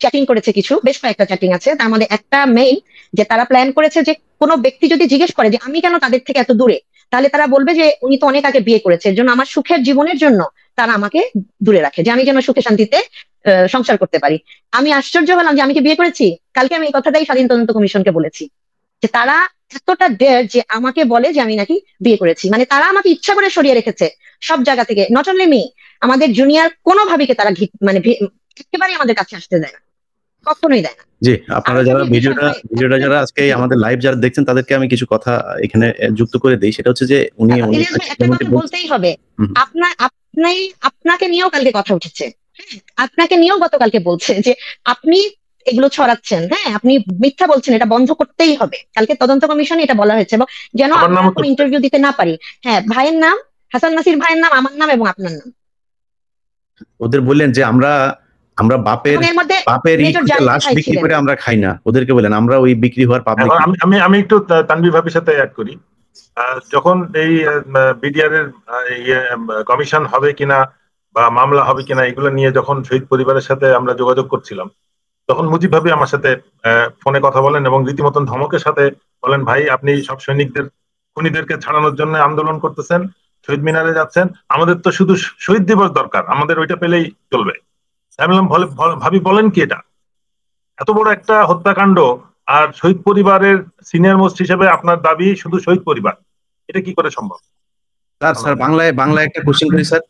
চ্যাটিং করেছে, কিছু বেশ কয়েকটা চ্যাটিং আছে, তার মধ্যে একটা মেইন, যে তারা প্ল্যান করেছে যে কোনো ব্যক্তি যদি জিজ্ঞেস করে যে আমি কেন তাদের থেকে এত দূরে, তাহলে তারা বলবে যে উনি তো অনেক আগে বিয়ে করেছে, এর জন্য আমার সুখের জীবনের জন্য তারা আমাকে দূরে রাখে, যে আমি যেন সুখে শান্তিতে সংসার করতে পারি। আমি আশ্চর্য হলাম যে আমি কি বিয়ে করেছি। কালকে আমি এই কথাটাই স্বাধীন তদন্ত কমিশনকে বলেছি, যে তারা এতটা ডেয়ার যে আমাকে বলে যে আমি নাকি বিয়ে করেছি, মানে তারা আমাকে ইচ্ছা করে সরিয়ে রেখেছে সব জায়গা থেকে। নট অনলি মি, আমাদের জুনিয়র কোনো ভাবিকে তারা মানে একেবারে আমাদের কাছে আসতে দেয় না, কখনোই দেয় না। জি, আপনারা যারা ভিডিওটা যারা আজকে আমাদের লাইভ যারা দেখছেন তাদেরকে আমি কিছু কথা এখানে যুক্ত করে দেই, সেটা হচ্ছে যে উনি একটা কথা বলতেই হবে, আপনাকে নিয়েও কালকে কথা উঠেছে, আপনাকে নিয়েও গতকালকে বলছে যে আপনি এগুলো ছড়াচ্ছেন, হ্যাঁ আপনি মিথ্যা বলছেন, এটা বন্ধ করতেই হবে। কালকে তদন্ত কমিশনে এটা বলা হয়েছে, এবং যেন আমরা কোনো ইন্টারভিউ দিতে না পারি। হ্যাঁ, ভাইয়ের নাম হাসান নাসির, ভাইয়ের নাম, আমার নাম এবং আপনার নাম। ওদের বললেন যে আমরা বাপের লাশ বিক্রি করে আমরা খাই না, ওদেরকে বলেন আমরা ওই বিক্রি হওয়ার পাবলিক। আমি একটু তানভীর ভাবির সাথে অ্যাড করি। যখন এই বিডিআর এর কমিশন হবে কিনা বা মামলা হবে কিনা এগুলো নিয়ে যখন শহীদ পরিবারের সাথে আমরা যোগাযোগ করছিলাম, তখন মুজিব ভাবি আমার সাথে ফোনে কথা বলেন এবং রীতিমতন ধমকের সাথে বলেন, ভাই আপনি সব সৈনিকদের, খুনিদেরকে ছাড়ানোর জন্য আন্দোলন করতেছেন, শহীদ মিনারে যাচ্ছেন, আমাদের তো শুধু শহীদ দিবস দরকার, আমাদের ওইটা পেলেই চলবে। আমি বললাম ভাবি বলেন কি, এটা এত বড় একটা হত্যাকাণ্ড, আর শহীদ পরিবারের সিনিয়র মোস্ট হিসেবে আপনার দাবি শুধু শহীদ পরিবার, এটা কি করে সম্ভব? স্যার বাংলায় একটা কোশ্চেন করি স্যার,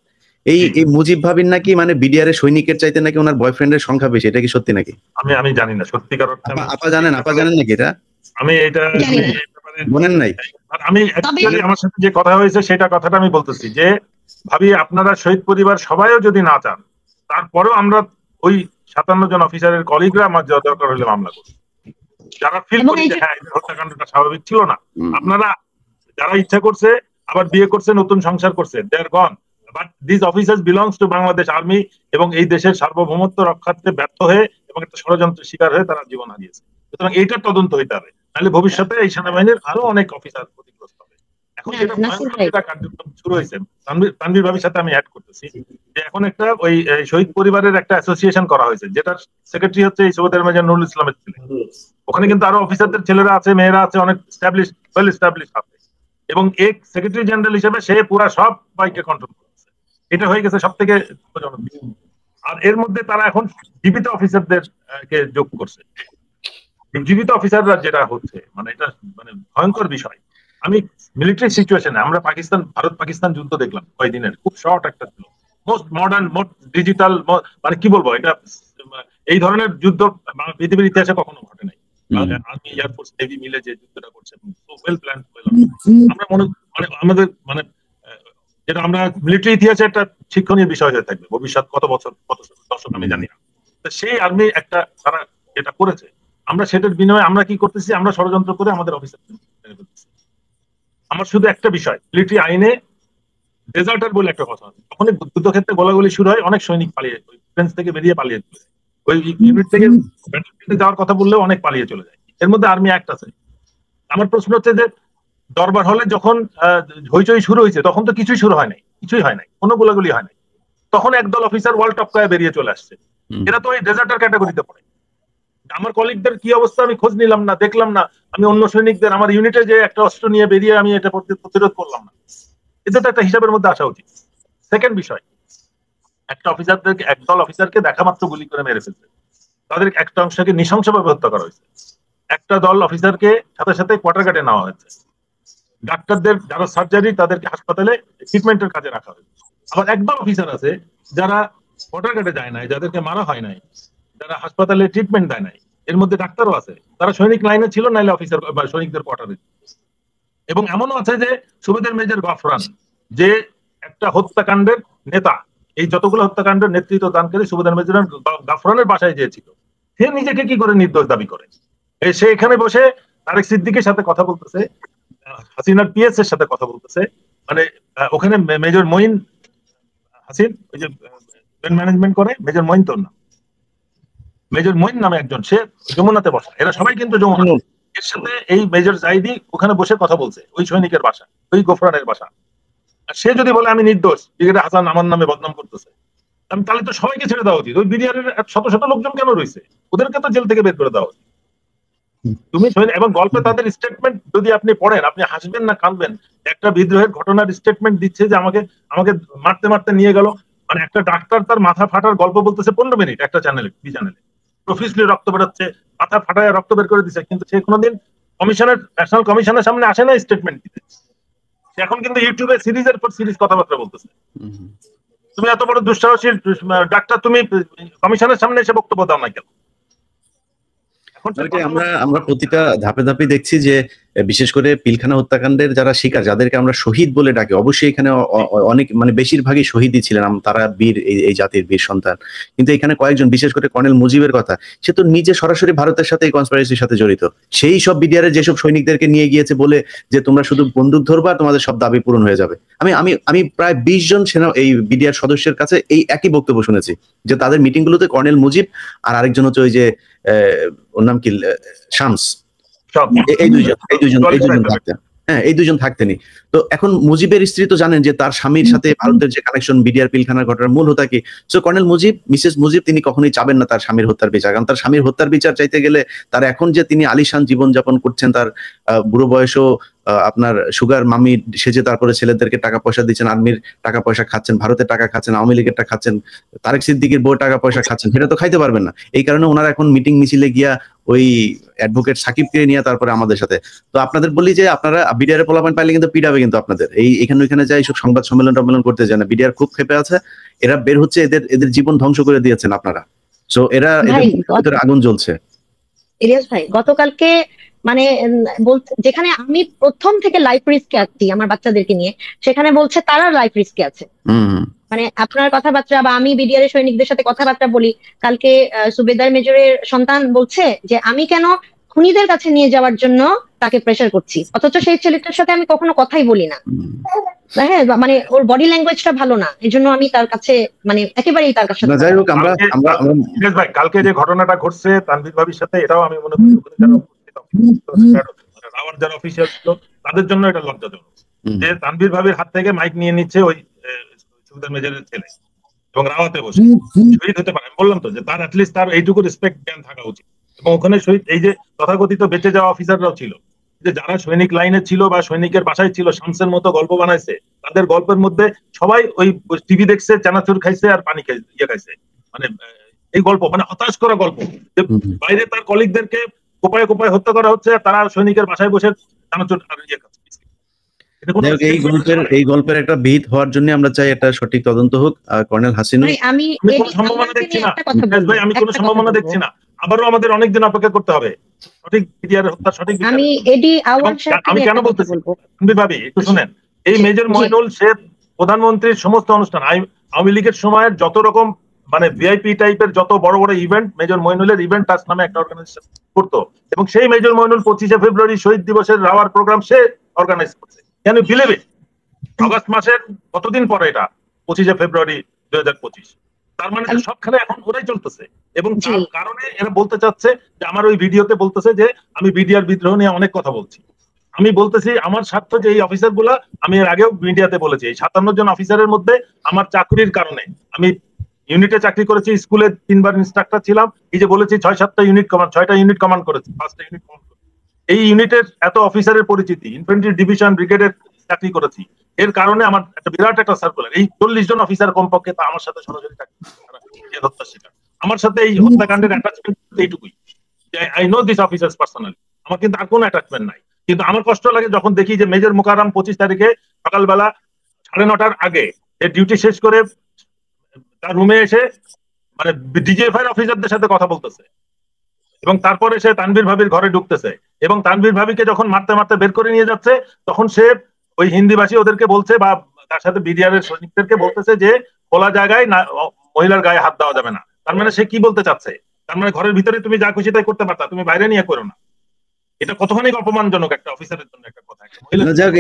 এই মুজিব ভাবির নাকি মানে বিডিআর এর সৈনিকের চাইতে নাকি ওনার বয়ফ্রেন্ডের সংখ্যা বেশি, এটা কি সত্যি নাকি? আমি জানি না সত্যিকার অর্থে। আপা জানেন নাকি এটা? আমি এটা বলেন নাই। আমি আমার সাথে যে কথা হয়েছে সেটা কথাটা আমি বলতেছি যে ভাবি আপনারা শহীদ পরিবার সবাইও যদি না চান, তারপরেও আমরা ওই 57 জন অফিসারের কলিগরা আমার দরকার হলে মামলা করব, যারা ফিল করি যে হ্যাঁ হত্যাকাণ্ডটা স্বাভাবিক ছিল না। আপনারা যারা ইচ্ছা করছে আবার বিয়ে করছে, নতুন সংসার করছে, they are gone, but this officers belongs to Bangladesh army, এবং এই দেশের সার্বভৌমত্ব রক্ষার্থে ব্যর্থ হয়ে এবং একটা ষড়যন্ত্রের শিকার হয়ে তারা জীবন হারিয়েছে। সুতরাং এইটার তদন্ত হইতে হবে, নাহলে ভবিষ্যতে এই সেনাবাহিনীর আরো অনেক অফিসার ক্ষতিগ্রস্ত হবে। এখন যেটা কার্যক্রম শুরু হয়েছে, তানভীর ভাবির সাথে আমি অ্যাড করতেছি যে এখন একটা ওই শহীদ পরিবারের একটা অ্যাসোসিয়েশন করা হয়েছে, যেটার সেক্রেটারি হচ্ছে এই সুবেদার মেজর নুরুল ইসলামের ছেলে। ওখানে কিন্তু আরো অফিসারদের ছেলেরা আছে, মেয়েরা আছে, অনেক ওয়েল এস্টাবলিশড আছে, এবং এক সেক্রেটারি জেনারেল হিসেবে সে পুরা সব বাইকে কন্ট্রোল করছে। এটা হয়ে গেছে সব থেকে দুঃখজনক বিষয়। আর এর মধ্যে তারা এখন জীবিত অফিসারদের কে যোগ করছে। জীবিত অফিসাররা যেটা হচ্ছে মানে এটা মানে ভয়ঙ্কর বিষয়। আমি মিলিটারি সিচুয়েশনে আমরা ভারত পাকিস্তান যুদ্ধ দেখলাম কয়েকদিনের, খুব শর্ট একটা ছিল, মোস্ট মডার্ন, মোস্ট ডিজিটাল, মানে কি বলবো, এটা এই ধরনের যুদ্ধ পৃথিবীর ইতিহাসে কখনো ঘটে নাই। আর্মি, এয়ারফোর্স, নেভি মিলে যে যুদ্ধটা করছে, ওয়েল প্ল্যান। আমরা মানে আমাদের মানে যেটা আমরা মিলিটারি ইতিহাসে একটা শিক্ষণীয় বিষয় হয়ে থাকবে ভবিষ্যৎ কত বছর কত দশক আমি জানি না। সেই আর্মি একটা তারা যেটা করেছে, আমরা সেটার বিনিময়ে আমরা কি করতেছি, আমরা ষড়যন্ত্র করে আমাদের অফিসার। আমার শুধু একটা বিষয়, মিলিটারি আইনে ডেজার্টার বলে একটা কথা আছে, যখনই যুদ্ধক্ষেত্রে গোলাগুলি শুরু হয় অনেক সৈনিক পালিয়ে ফ্রেন্স থেকে বেরিয়ে পালিয়ে চলে যায়। ওই ইউনিট থেকে যাওয়ার কথা বললেও অনেক পালিয়ে চলে যায়। এর মধ্যে আর্মি অ্যাক্ট আছে। আমার প্রশ্ন হচ্ছে যে দরবার হলে যখন হইচই শুরু হয়েছে তখন তো কিছুই শুরু হয় নাই, কিছুই হয় নাই, কোনো গোলাগুলি হয় নাই। তখন একদল অফিসার ওয়াল টপকায় বেরিয়ে চলে আসছে। এরা তো ওই ডেজার্টার ক্যাটাগরিতে পড়ে। আমার কলিগদের কি অবস্থা আমি খোঁজ নিলাম না, দেখলাম না। আমি অন্য সৈনিকদের আমার ইউনিটে যে একটা অস্ত্র নিয়ে বেরিয়ে আমি এটা প্রতিরোধ করলাম না। এটা তো একটা হিসাবের মধ্যে আসা উচিত। সেকেন্ড বিষয়, একটা অফিসারদেরকে একদল অফিসারকে দেখা মাত্র গুলি করে মেরে ফেলছে, তাদের একটা অংশকে নৃশংসভাবে হত্যা করা হয়েছে। একটা দল অফিসারকে সাথে সাথে কোয়ার্টার গার্ডে নেওয়া হয়েছে। ডাক্তারদের যারা সার্জারি তাদেরকে হাসপাতালে ট্রিটমেন্টের কাজে রাখা হয়েছে। আবার একদল অফিসার আছে যারা কোয়ার্টার গার্ডে যায় নাই, যাদেরকে মারা হয় নাই, যারা হাসপাতালে ট্রিটমেন্ট দেয় নাই। এর মধ্যে ডাক্তারও আছে, তারা সৈনিক লাইনে ছিল, নাইলে অফিসার বা সৈনিকদের কোয়ার্টারে। এবং এমনও আছে যে সুবেদার মেজর গাফরান, যে একটা হত্যাকাণ্ডের নেতা, এই যতগুলো হত্যাকাণ্ডের নেতৃত্ব দানকারী সুবেদার মেজর গাফরানের বাসায় গিয়েছিল। সে নিজেকে কি করে নির্দোষ দাবি করে? সে এখানে বসে তারেক সিদ্দিকের সাথে কথা বলতেছে, হাসিনার পিএস এর সাথে কথা বলতেছে। মানে ওখানে মেজর মঈন হাসিন ওই যে ম্যানেজমেন্ট করে, মেজর মঈন তোর নাম, মেজর মঈন নামে একজন, সে যমুনাতে বসা। এরা সবাই কিন্তু যমুনা। এর সাথে এই মেজর জাইদি ওখানে বসে কথা বলছে, ওই সৈনিকের বাসা, ওই গোফরানের বাসা। আর সে যদি বলে আমি নির্দোষ, ব্রিগেডিয়ার হাসান আমার নামে বদনাম করতেছে, তাহলে তো সবাইকে ছেড়ে দেওয়া উচিত। ওই বিডিআরের শত শত লোকজন কেন রয়েছে? ওদেরকে তো জেল থেকে বের করে দেওয়া উচিত। তুমি এবং গল্পে তাদের স্টেটমেন্ট যদি আপনি পড়েন, আপনি হাসবেন না কাঁদবেন। একটা বিদ্রোহের ঘটনার স্টেটমেন্ট দিচ্ছে যে আমাকে মারতে মারতে নিয়ে গেল। মানে একটা ডাক্তার তার মাথা ফাটার গল্প বলতেছে 15 মিনিট একটা চ্যানেলে, বি চ্যানেলে, প্রফিসলি রক্ত বেরোচ্ছে, মাথা ফাটায় রক্ত বের করে দিচ্ছে, কিন্তু সে কোনোদিন ন্যাশনাল কমিশনের সামনে আসে না স্টেটমেন্ট দিতে। সে এখন কিন্তু ইউটিউবে সিরিজের পর সিরিজ কথাবার্তা বলতেছে। তুমি এত বড় দুঃসাহসী ডাক্তার, তুমি কমিশনের সামনে এসে বক্তব্য দাও না কেন? আমরা প্রতিটা ধাপে ধাপে দেখছি যে বিশেষ করে পিলখানা হত্যাকাণ্ডের যারা শিকার, যাদেরকে আমরা শহীদ বলে ডাকি, অবশ্যই এখানে অনেক মানে বেশিরভাগই শহীদই ছিলেন, তারা বীর, এই জাতির বীর সন্তান। কিন্তু এখানে কয়েকজন, বিশেষ করে কর্নেল মুজিবের কথা, সে তো নিজে সরাসরি ভারতের সাথে এই কনস্পিরেসির সাথে জড়িত। সেই সব বিডিআরের যেসব সৈনিকদেরকে নিয়ে গিয়েছে বলে যে তোমরা শুধু বন্দুক ধরবা, তোমাদের সব দাবি পূরণ হয়ে যাবে। আমি প্রায় 20 জন সেনা এই বিডিআর সদস্যের কাছে এই একই বক্তব্য শুনেছি, যে তাদের মিটিং গুলোতে কর্নেল মুজিব আর আরেকজন হচ্ছে ওই যে ওর নাম কি, শামস, এই দুইজন থাকতেন। হ্যাঁ, এই দুইজন থাকতেনি। তো এখন মুজিবের স্ত্রী তো জানেন যে তার স্বামীর সাথে ভারতের যে কানেকশন, বিডিআর পিলখানার ঘটনার মূল হোতা কি। So colonel Mujib, Mrs Mujib, তিনি কখনোই চাবেন না তার স্বামীর হত্যার বিচার। কারণ তার স্বামীর হত্যার বিচার চাইতে গেলে তার এখন যে তিনি আলিশান জীবনযাপন করছেন, তার বুড়ো বয়সও আপনার সুগার মামি সেজে তারপরে ছেলেদেরকে টাকা পয়সা দিচ্ছেন, আর্মির টাকা পয়সা খাচ্ছেন, ভারতের টাকা খাচ্ছেন, আওয়ামী লীগের টাকা খাচ্ছেন, তারেক সিদ্দিকের বউ টাকা পয়সা খাচ্ছেন, সেটা তো খাইতে পারবেন না। এই কারণে ওনারা এখন মিটিং মিছিলে গিয়া ওই অ্যাডভোকেট সাকিবকে নিয়ে তারপরে আমাদের সাথে। তো আপনাদের বলি যে আপনারা বিডিআর পোলাপান পাইলে কিন্তু পিডাবে, কিন্তু আপনাদের এখানে ওইখানে যাই সব সংবাদ সম্মেলন করতে যায় না। বিডিআর খুব ক্ষেপে আছে, এরা বের হচ্ছে, এদের জীবন ধ্বংস করে দিয়েছেন আপনারা। সো এরা এদের আগুন জ্বলছে। ইলিয়াস ভাই, গতকালকে মানে যেখানে আমি প্রথম থেকে লাইফ রিস্কে আছি আমার বাচ্চাদেরকে নিয়ে, সেখানে বলছে তারা লাইফ রিস্কে আছে। মানে আপনার কথাবার্তা বা আমি বিডিআর এর সৈনিকদের সাথে কথাবার্তা বলি, কালকে সুবেদার মেজরের সন্তান বলছে যে আমি কেন খুনিদের কাছে নিয়ে যাওয়ার জন্য তাকে প্রেসার করছি, অথচ সেই ছেলেটার সাথে আমি কখনো কথাই বলি না। হ্যাঁ, মানে ওর বডি ল্যাঙ্গুয়েজটা ভালো না, এই জন্য আমি তার কাছে মানে একেবারেই তার কাছে। যাই হোক, ভাই কালকে যে ঘটনাটা ঘটছে তানভীর ভাবির সাথে, এটাও আমি মনে করি যারা অফিসিয়াল ছিল তাদের জন্য এটা লজ্জাজনক যে তানভীর ভাবির হাত থেকে মাইক নিয়ে নিচ্ছে ওই সুবেদার মেজরের ছেলে এবং রাওয়াতে বসে শহীদ হতে পারে। বললাম তো যে তার অ্যাটলিস্ট তার এইটুকু রেসপেক্ট জ্ঞান থাকা উচিত। এবং ওখানে শহীদ এই যে তথাকথিত বেঁচে যাওয়া অফিসাররাও ছিল, যে যারা সৈনিক লাইনে ছিল বা সৈনিকের বাসায় ছিল, শামসের মতো গল্প বানাইছে, তাদের গল্পের মধ্যে সবাই ওই টিভি দেখছে, চানাচুর খাইছে আর পানি খাইছে। মানে এই গল্প মানে হতাশ করা গল্প, যে বাইরে তার কলিগদেরকে কোপায় কোপায় হত্যা করা হচ্ছে, তারা সৈনিকের বাসায় বসে চানাচুর আর খাচ্ছে। এই গল্পের একটা বিহিত হওয়ার জন্য আমরা চাই একটা সঠিক তদন্ত হোক। কর্নেল হাসিনা, আমি কোনো সম্ভাবনা দেখছি না ভাই, আমি কোনো সম্ভাবনা দেখছি না। আবারও আমাদের অনেকদিন অপেক্ষা করতে হবে সঠিক বিডিআর হত্যা সঠিক। আমি কেন বলতেছি ভাবি, একটু শুনেন। এই মেজর মইনুল, সে প্রধানমন্ত্রীর সমস্ত অনুষ্ঠান, আওয়ামী লীগের সময়ের যত রকম মানে ভিআইপি টাইপের যত বড় বড় ইভেন্ট, মেজর মইনুলের ইভেন্ট টাস্ক নামে একটা অর্গানাইজেশন করতো। এবং সেই মেজর মইনুল 25শে ফেব্রুয়ারি শহীদ দিবসের রাওয়ার প্রোগ্রাম সে অর্গানাইজ করছে। Can you believe it? August মাসের কতদিন পরে এটা 25শে ফেব্রুয়ারি 2025। তার মানে যে সবখানে এখন ওরাই চলতেছে, এবং তার কারণে এরা বলতে চাচ্ছে যে আমার ওই ভিডিওতে বলতেছে যে আমি বিডিআর বিদ্রোহ নিয়ে অনেক কথা বলছি। আমি বলতেছি আমার স্বার্থ যে এই অফিসার গুলা, আমি এর আগেও মিডিয়াতে বলেছি, এই 57 জন অফিসারের মধ্যে আমার চাকরির কারণে, আমি ইউনিটে চাকরি করেছি, স্কুলে 3বার ইনস্ট্রাক্টর ছিলাম, এই যে বলেছি 6-7টা ইউনিট কমান্ড, 6টা ইউনিট কমান্ড করেছি, 5টা ইউনিট কমান্ড করেছি। এই ইউনিটের এত অফিসারের পরিচিতি, ইনফ্যান্ট্রি ডিভিশন ব্রিগেডের চাকরি করেছি, এর কারণে আমার একটা বিরাট একটা সার্কুলার, এই 40 জন অফিসার কমপক্ষে তা আমার সাথে সরাসরি হত্যা শিকার, আমার সাথে এই হত্যাকাণ্ডের অ্যাটাচমেন্ট এইটুকুই, I know this officers personally, আমার কিন্তু আর কোনো অ্যাটাচমেন্ট নাই। কিন্তু আমার কষ্ট লাগে যখন দেখি যে মেজর মোকাররম 25 তারিখে সকালবেলা 9:30টার আগে ডিউটি শেষ করে তার রুমে এসে মানে ডিজিএফআই অফিসারদের সাথে কথা বলতেছে, এবং তারপরে সে তানভীর ভাবির ঘরে ঢুকতেছে, এবং তানভীর ভাবিকে যখন মারতে মারতে বের করে নিয়ে যাচ্ছে, তখন সে ওই হিন্দিভাষী ওদেরকে বলছে, বা তার সাথে বিডিআর এর সৈনিকদেরকে বলতেছে যে খোলা জায়গায় না মহিলার গায়ে হাত দেওয়া যাবে না। তার মানে সে কি বলতে চাচ্ছে? তার মানে ঘরের ভিতরে তুমি যা খুশি তাই করতে পারতা, তুমি বাইরে নিয়ে করো না। এটা কতখানি অপমানজনক একটা অফিসারের জন্য একটা কথা। যাক,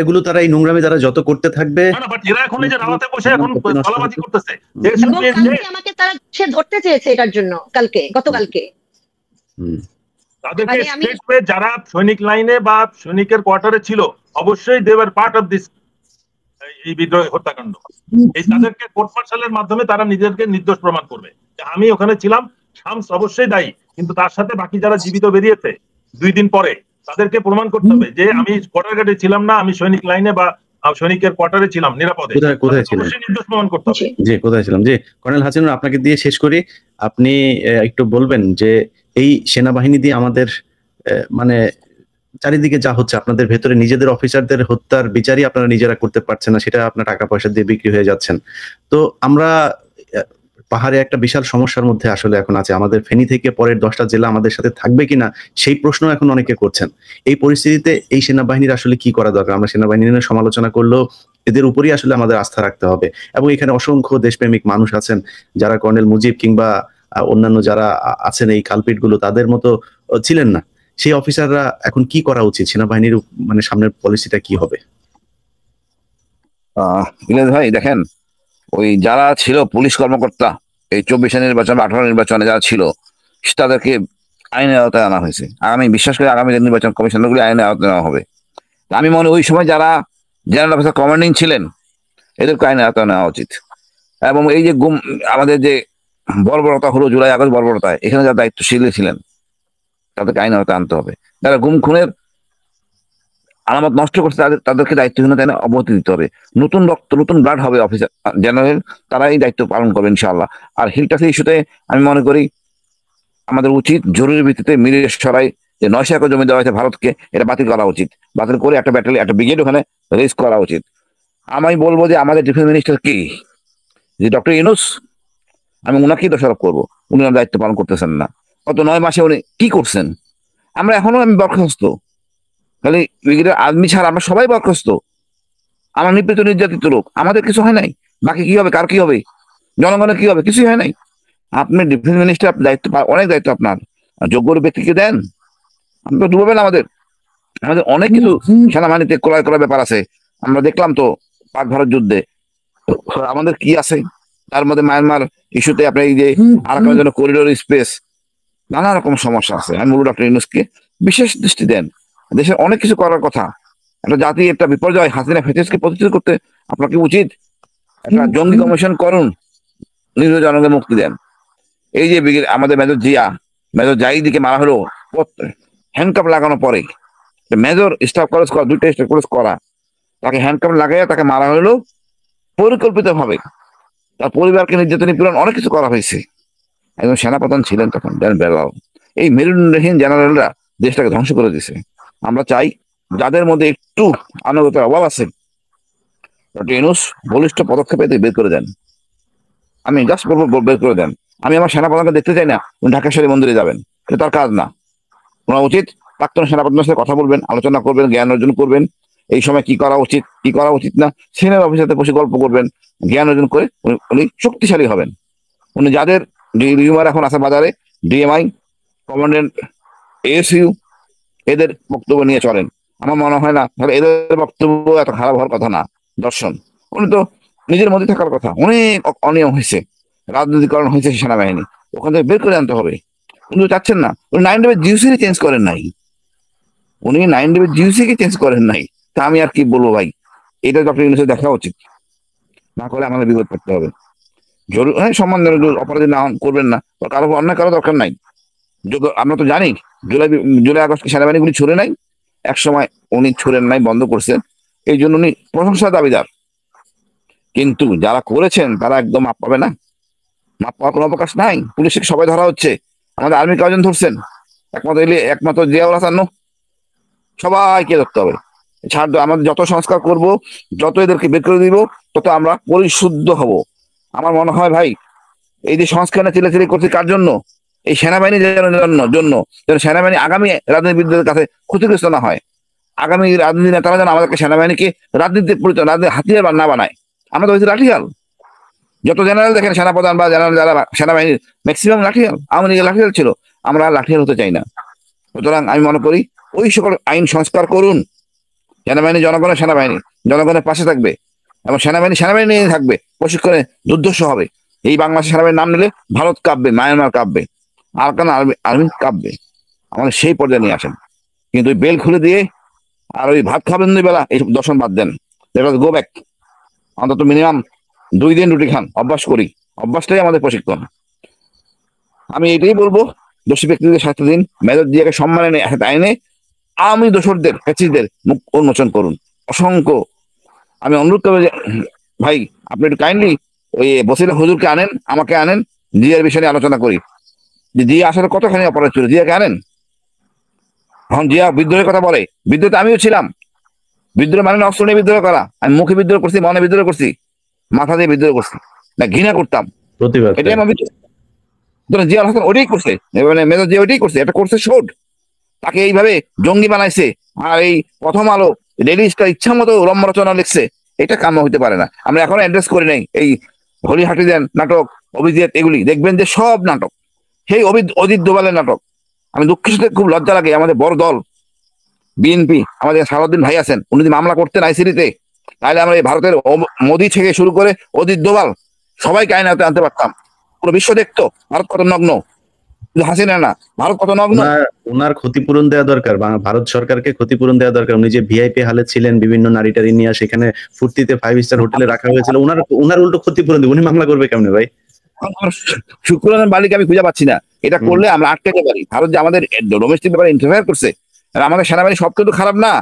এগুলো তারা এই নোংরামি তারা যত করতে থাকবে, না বাট এরা এখন এই যে রাতে বসে এখন গলাবাজি করতেছে, আমাকে তারা সে ধরতে চেয়েছে এটার জন্য গতকালকে তাদেরকে স্টেট পে যারা সৈনিক লাইনে বা সৈনিকের কোয়ার্টারে ছিল, অবশ্যই they were part of this এই বিদ্রোহ হত্যাকাণ্ড। এই তাদেরকে কোর্ট মার্শালের মাধ্যমে তারা নিজেদেরকে নির্দোষ প্রমাণ করবে যে আমি ওখানে ছিলাম, শামস অবশ্যই দায়ী, কিন্তু তার সাথে বাকি যারা জীবিত বেরিয়েছে 2 দিন পরে, তাদেরকে প্রমাণ করতে হবে যে আমি কোয়ার্টার গার্ডে ছিলাম না, আমি সৈনিক লাইনে বা সৈনিকের কোয়ার্টারে ছিলাম নিরাপদে। কোথায় ছিলেন? নির্দোষ প্রমাণ করতে হবে। জি, কোথায় ছিলাম? জি, কর্নেল হাসিনুর, আপনাকে দিয়ে শেষ করি। আপনি একটু বলবেন যে এই সেনাবাহিনী দিয়ে আমাদের মানে চারিদিকে যা হচ্ছে, আপনাদের ভেতরে নিজেদের অফিসারদের হত্যার বিচারই আপনারা নিজেরা করতে পারছেন না, সেটা আপনার টাকা পয়সা দিয়ে বিক্রি হয়ে যাচ্ছেন। তো আমরা পাহাড়ে একটা বিশাল সমস্যার মধ্যে আসলে এখন আছে। আমাদের ফেনী থেকে পরের 10টা জেলা আমাদের সাথে থাকবে কিনা সেই প্রশ্ন এখন অনেকে করছেন। এই পরিস্থিতিতে এই সেনাবাহিনীর আসলে কি করা দরকার? আমরা সেনাবাহিনী নিয়ে সমালোচনা করলেও এদের উপরই আসলে আমাদের আস্থা রাখতে হবে, এবং এখানে অসংখ্য দেশপ্রেমিক মানুষ আছেন যারা কর্নেল মুজিব কিংবা অন্যান্য যারা আছেন এই কালপিট গুলো তাদের মতো ছিলেন না। সেই অফিসাররা এখন কি করা উচিত? সেনাবাহিনীর মানে সামনের পলিসিটা কি হবে? ইলিয়াস ভাই দেখেন, ওই যারা ছিল পুলিশ কর্মকর্তা এই 24 নির্বাচন 18 নির্বাচনে যারা ছিল, তাদেরকে আইনের আওতায় আনা হয়েছে। আমি বিশ্বাস করি আগামী নির্বাচন কমিশনগুলি আইনের আওতায় নেওয়া হবে। আমি মনে ওই সময় যারা জেনারেল অফিসার কমান্ডিং ছিলেন এদেরকে আইনের আওতায় নেওয়া উচিত। এবং এই যে আমাদের যে বর্বরতা হলো জুলাই আগস্ট বর্বরতায়, এখানে যারা দায়িত্বশীল ছিলেন তাদেরকে আইনের আওতায় আনতে হবে। যারা গুম খুনের আলামত নষ্ট করছে তাদেরকে দায়িত্বহীনতা অবগতি দিতে হবে। নতুন রক্ত নতুন ব্লাড হবে অফিসার জেনারেল, তারা এই দায়িত্ব পালন করবে ইনশাআল্লাহ। আর হিলটাসি ইস্যুতে আমি মনে করি আমাদের উচিত জরুরি ভিত্তিতে মিলিয়ে সরাই যে 900 একর জমি দেওয়া হয়েছে ভারতকে, এটা বাতিল করা উচিত। বাতিল করে একটা ব্যাটালিয়ন একটা ব্রিগেড ওখানে রেজ করা উচিত। আমি বলবো যে আমাদের ডিফেন্স মিনিস্টার কি, যে ডক্টর ইউনূস, আমি ওনাকেই দোষারোপ করবো, উনি দায়িত্ব পালন করতেছেন না। গত 9 মাসে উনি কি করছেন? আমরা এখনো বরখাস্ত, খালি ব্রিগেডের আর্মি ছাড়া আমরা সবাই বরখাস্ত। আমার নিপীড়িত নির্যাতিত লোক, আমাদের কিছু হয় নাই, বাকি কি হবে? কার কি হবে? জনগণের কি হবে? কিছুই হয় নাই। আপনি ডিফেন্স মিনিস্টার, দায়িত্ব অনেক দায়িত্ব আপনার, যোগ্য ব্যক্তিকে দেন, আপনি তো ডুবাবেন আমাদের অনেক কিছু সেনাবাহিনীতে ক্রয় করার ব্যাপার আছে। আমরা দেখলাম তো পাক ভারত যুদ্ধে আমাদের কি আছে, তার মধ্যে মায়ানমার ইস্যুতে আপনার এই যে আরাকানের জন্য করিডোর স্পেস, নানা রকম সমস্যা আছে। আমি বলবো ডক্টর ইউনূসকে বিশেষ দৃষ্টি দেন, দেশের অনেক কিছু করার কথা। একটা জাতি একটা বিপর্যয় হাসিনা ফ্যাসিস্টকে প্রতিষ্ঠিত করতে আপনার কি উচিত? একটা জঙ্গি কমিশন করুন, নিরীহ জনগণকে মুক্তি দেন। এই যে আমাদের মেজর জাহিদিকে মারা হলো হ্যান্ডকাপ লাগানোর পরে, মেজর স্টাফ কলেজ করা, 2টা স্টাফ কলেজ করা, তাকে হ্যান্ডকাপ লাগাইয়া তাকে মারা হলো পরিকল্পিত ভাবে। তার পরিবারকে নির্যাতন নিপীড়ন অনেক কিছু করা হয়েছে। একজন সেনাপ্রধান ছিলেন তখন বেলাল। এই মেরুদণ্ডহীন জেনারেলরা দেশটাকে ধ্বংস করে দিছে। আমরা চাই যাদের মধ্যে একটু আনুগত্যের অভাব আছে, ডক্টর ইউনূস বলিষ্ঠ পদক্ষেপে বের করে দেন। আমি জাস্ট বলবো বের করে দেন। আমি আমার সেনাপ্রধানকে দেখতে চাই না উনি ঢাকেশ্বরী মন্দিরে যাবেন, এটা তার কাজ না। ওনার উচিত প্রাক্তন সেনাপ্রধানের সাথে কথা বলবেন, আলোচনা করবেন, জ্ঞান অর্জন করবেন, এই সময় কি করা উচিত কি করা উচিত না। সিনিয়র অফিসারদের বসে গল্প করবেন, জ্ঞান অর্জন করে উনি শক্তিশালী হবেন। উনি যাদের রিউমার এখন আছে বাজারে, ডিএমআই, কমান্ডেন্ট, এএসইউ, এদের বক্তব্য নিয়ে চলেন। আমার মনে হয় না তাহলে এদের বক্তব্য এত খারাপ হওয়ার কথা না। দর্শন। উনি তো নিজের মধ্যে থাকার কথা, অনেক অনিয়ম হয়েছে, রাজনীতিকরণ হয়েছে সেনাবাহিনী, ওখান থেকে বের করে আনতে হবে। উনি তো চাচ্ছেন না, উনি 9 জিউসি চেঞ্জ করেন নাই, উনি 9 জিউসি কে চেঞ্জ করেন নাই। তা আমি আর কি বলবো ভাই, এটা ডক্টর ইউনূসের দেখা উচিত, না করলে আমাদের বিপদ করতে হবে। জরুরি সম্মান অপরাধী না করবেন না, কারো অন্যায় কারো দরকার নাই। আমরা তো জানি জুলাই আগস্ট সেনাবাহিনী উনি ছুড়ে নাই, এক সময় উনি ছুড়েন নাই, বন্ধ করছেন, এই জন্য উনি প্রশংসা দাবিদার। কিন্তু যারা করেছেন তারা একদম মাপ পাবে না, মাপ পাওয়ার কোনো অবকাশ নাই। পুলিশকে সবাই ধরা হচ্ছে, আমাদের আর্মি কয়জন ধরছেন? একমাত্র জিয়াউল হাসান, সবাইকে ধরতে হবে। ছাড়, আমাদের যত সংস্কার করব, যত এদেরকে বের করে দিব, তত আমরা পরিশুদ্ধ হব। আমার মনে হয় ভাই, এই যে সংস্কার না চিল্লাচিল্লি করছে কার জন্য? এই সেনাবাহিনী জন্য যেন সেনাবাহিনী আগামী রাজনীতিবিদদের কাছে ক্ষতিগ্রস্ত না হয়। আগামী রাজনীতি নেতারা যেন আমাদেরকে সেনাবাহিনীকে রাজনীতির পরিচয়, রাজনীতি হাতিয়ার না বানায়। আমরা তো হয়েছি লাঠিয়াল। যত জেনারেল দেখেন সেনাপ্রধান বা জেনারেল যারা সেনাবাহিনীর ম্যাক্সিমাম লাঠিয়াল, আওয়ামী লীগের লাঠিয়াল ছিল, আমরা লাঠিয়াল হতে চাই না। সুতরাং আমি মনে করি ওই সকল আইন সংস্কার করুন। সেনাবাহিনী জনগণের পাশে থাকবে, এবং সেনাবাহিনী নিয়ে থাকবে, প্রশিক্ষণে দুর্ধর্ষ হবে। এই বাংলাদেশের সেনাবাহিনীর নাম নিলে ভারত কাঁপবে, মায়ানমার কাঁপবে, আরাকান আর্মি কাঁপবে। আমাদের সেই পর্যায়ে নিয়ে আসেন। কিন্তু ওই বেল খুলে দিয়ে আর ওই ভাত খাবেন 2 বেলা, এইসব দর্শন বাদ দেন, গো ব্যাক। অন্তত মিনিমাম 2 দিন রুটি খান, অভ্যাস করি, অভ্যাসটাই আমাদের প্রশিক্ষণ। আমি এটাই বলবো, দোষী ব্যক্তিদের শাস্তি দিন, মেজর জিয়াকে সম্মানে আইনে আমি দোষরদের ফ্যাসিস্টদের মুখ উন্মোচন করুন। অসংখ্য আমি অনুরোধ করবো যে ভাই আপনি একটু কাইন্ডলি ওই বসিলা হুজুরকে আনেন, আমাকে আনেন, জিয়ার বিষয় নিয়ে আলোচনা করি যে জিয়া আসলে কতখানি অপরাধ ছিল। জিয়াকে আনেন। এখন জিয়া বিদ্রোহের কথা বলে, বিদ্রোহ তো আমিও ছিলাম। বিদ্রোহ মানে অস্ত্র নিয়ে বিদ্রোহ করা। আমি মুখে বিদ্রোহ করছি, মনে বিদ্রোহ করছি, মাথা দিয়ে বিদ্রোহ করছি না, ঘৃণা করতাম, এটাই আমার বিদ্রোহ। জিয়াউল হাসান ওইটাই করছে, মানে মেজর জিয়া ওইটাই করছে, এটা করছে শোট। তাকে এইভাবে জঙ্গি বানাইছে, আর এই প্রথম আলো ডেইলি স্টার ইচ্ছা মতো রম্য রচনা লিখছে, এটা কাম্য হইতে পারে না। আমরা এখনো অ্যাড্রেস করি নাই এই হলি হাটিদেন নাটক, অভিজিৎ, এগুলি দেখবেন যে সব নাটক, সেই অজিত দোভালের নাটক। আমি দুঃখের সাথে খুব লজ্জা লাগে, আমাদের বড় দল বিএনপি, আমাদের সালাউদ্দিন ভাই আছেন, উনি যদি মামলা করতেন আইসিডিতে, তাহলে আমরা এই ভারতের মোদি থেকে শুরু করে অজিত দোভাল সবাইকে আইনাতে আনতে পারতাম। পুরো বিশ্ব দেখতো ভারত কত নগ্ন, হাসিনা না, ভারত কত নগ্ন। ওনার ক্ষতিপূরণ দেওয়া দরকার, ভারত সরকারকে ক্ষতিপূরণ দেওয়া দরকার। উনি যে ভিআইপি হালে ছিলেন, বিভিন্ন নারী টারি নিয়ে সেখানে ফুর্তিতে 5 স্টার হোটেলে রাখা হয়েছিল, ওনার উল্টো ক্ষতিপূরণ দেবে। উনি মামলা করবে কেমনে ভাই? শুক্রবারের মালিক আমি খুঁজে পাচ্ছি না। এটা করলে আমরা আটকাতে পারি। ভারত যে আমাদের ডোমেস্টিক ব্যাপারে ইন্টারফেয়ার করছে, আমাদের সেনাবাহিনী সব কিন্তু খারাপ না,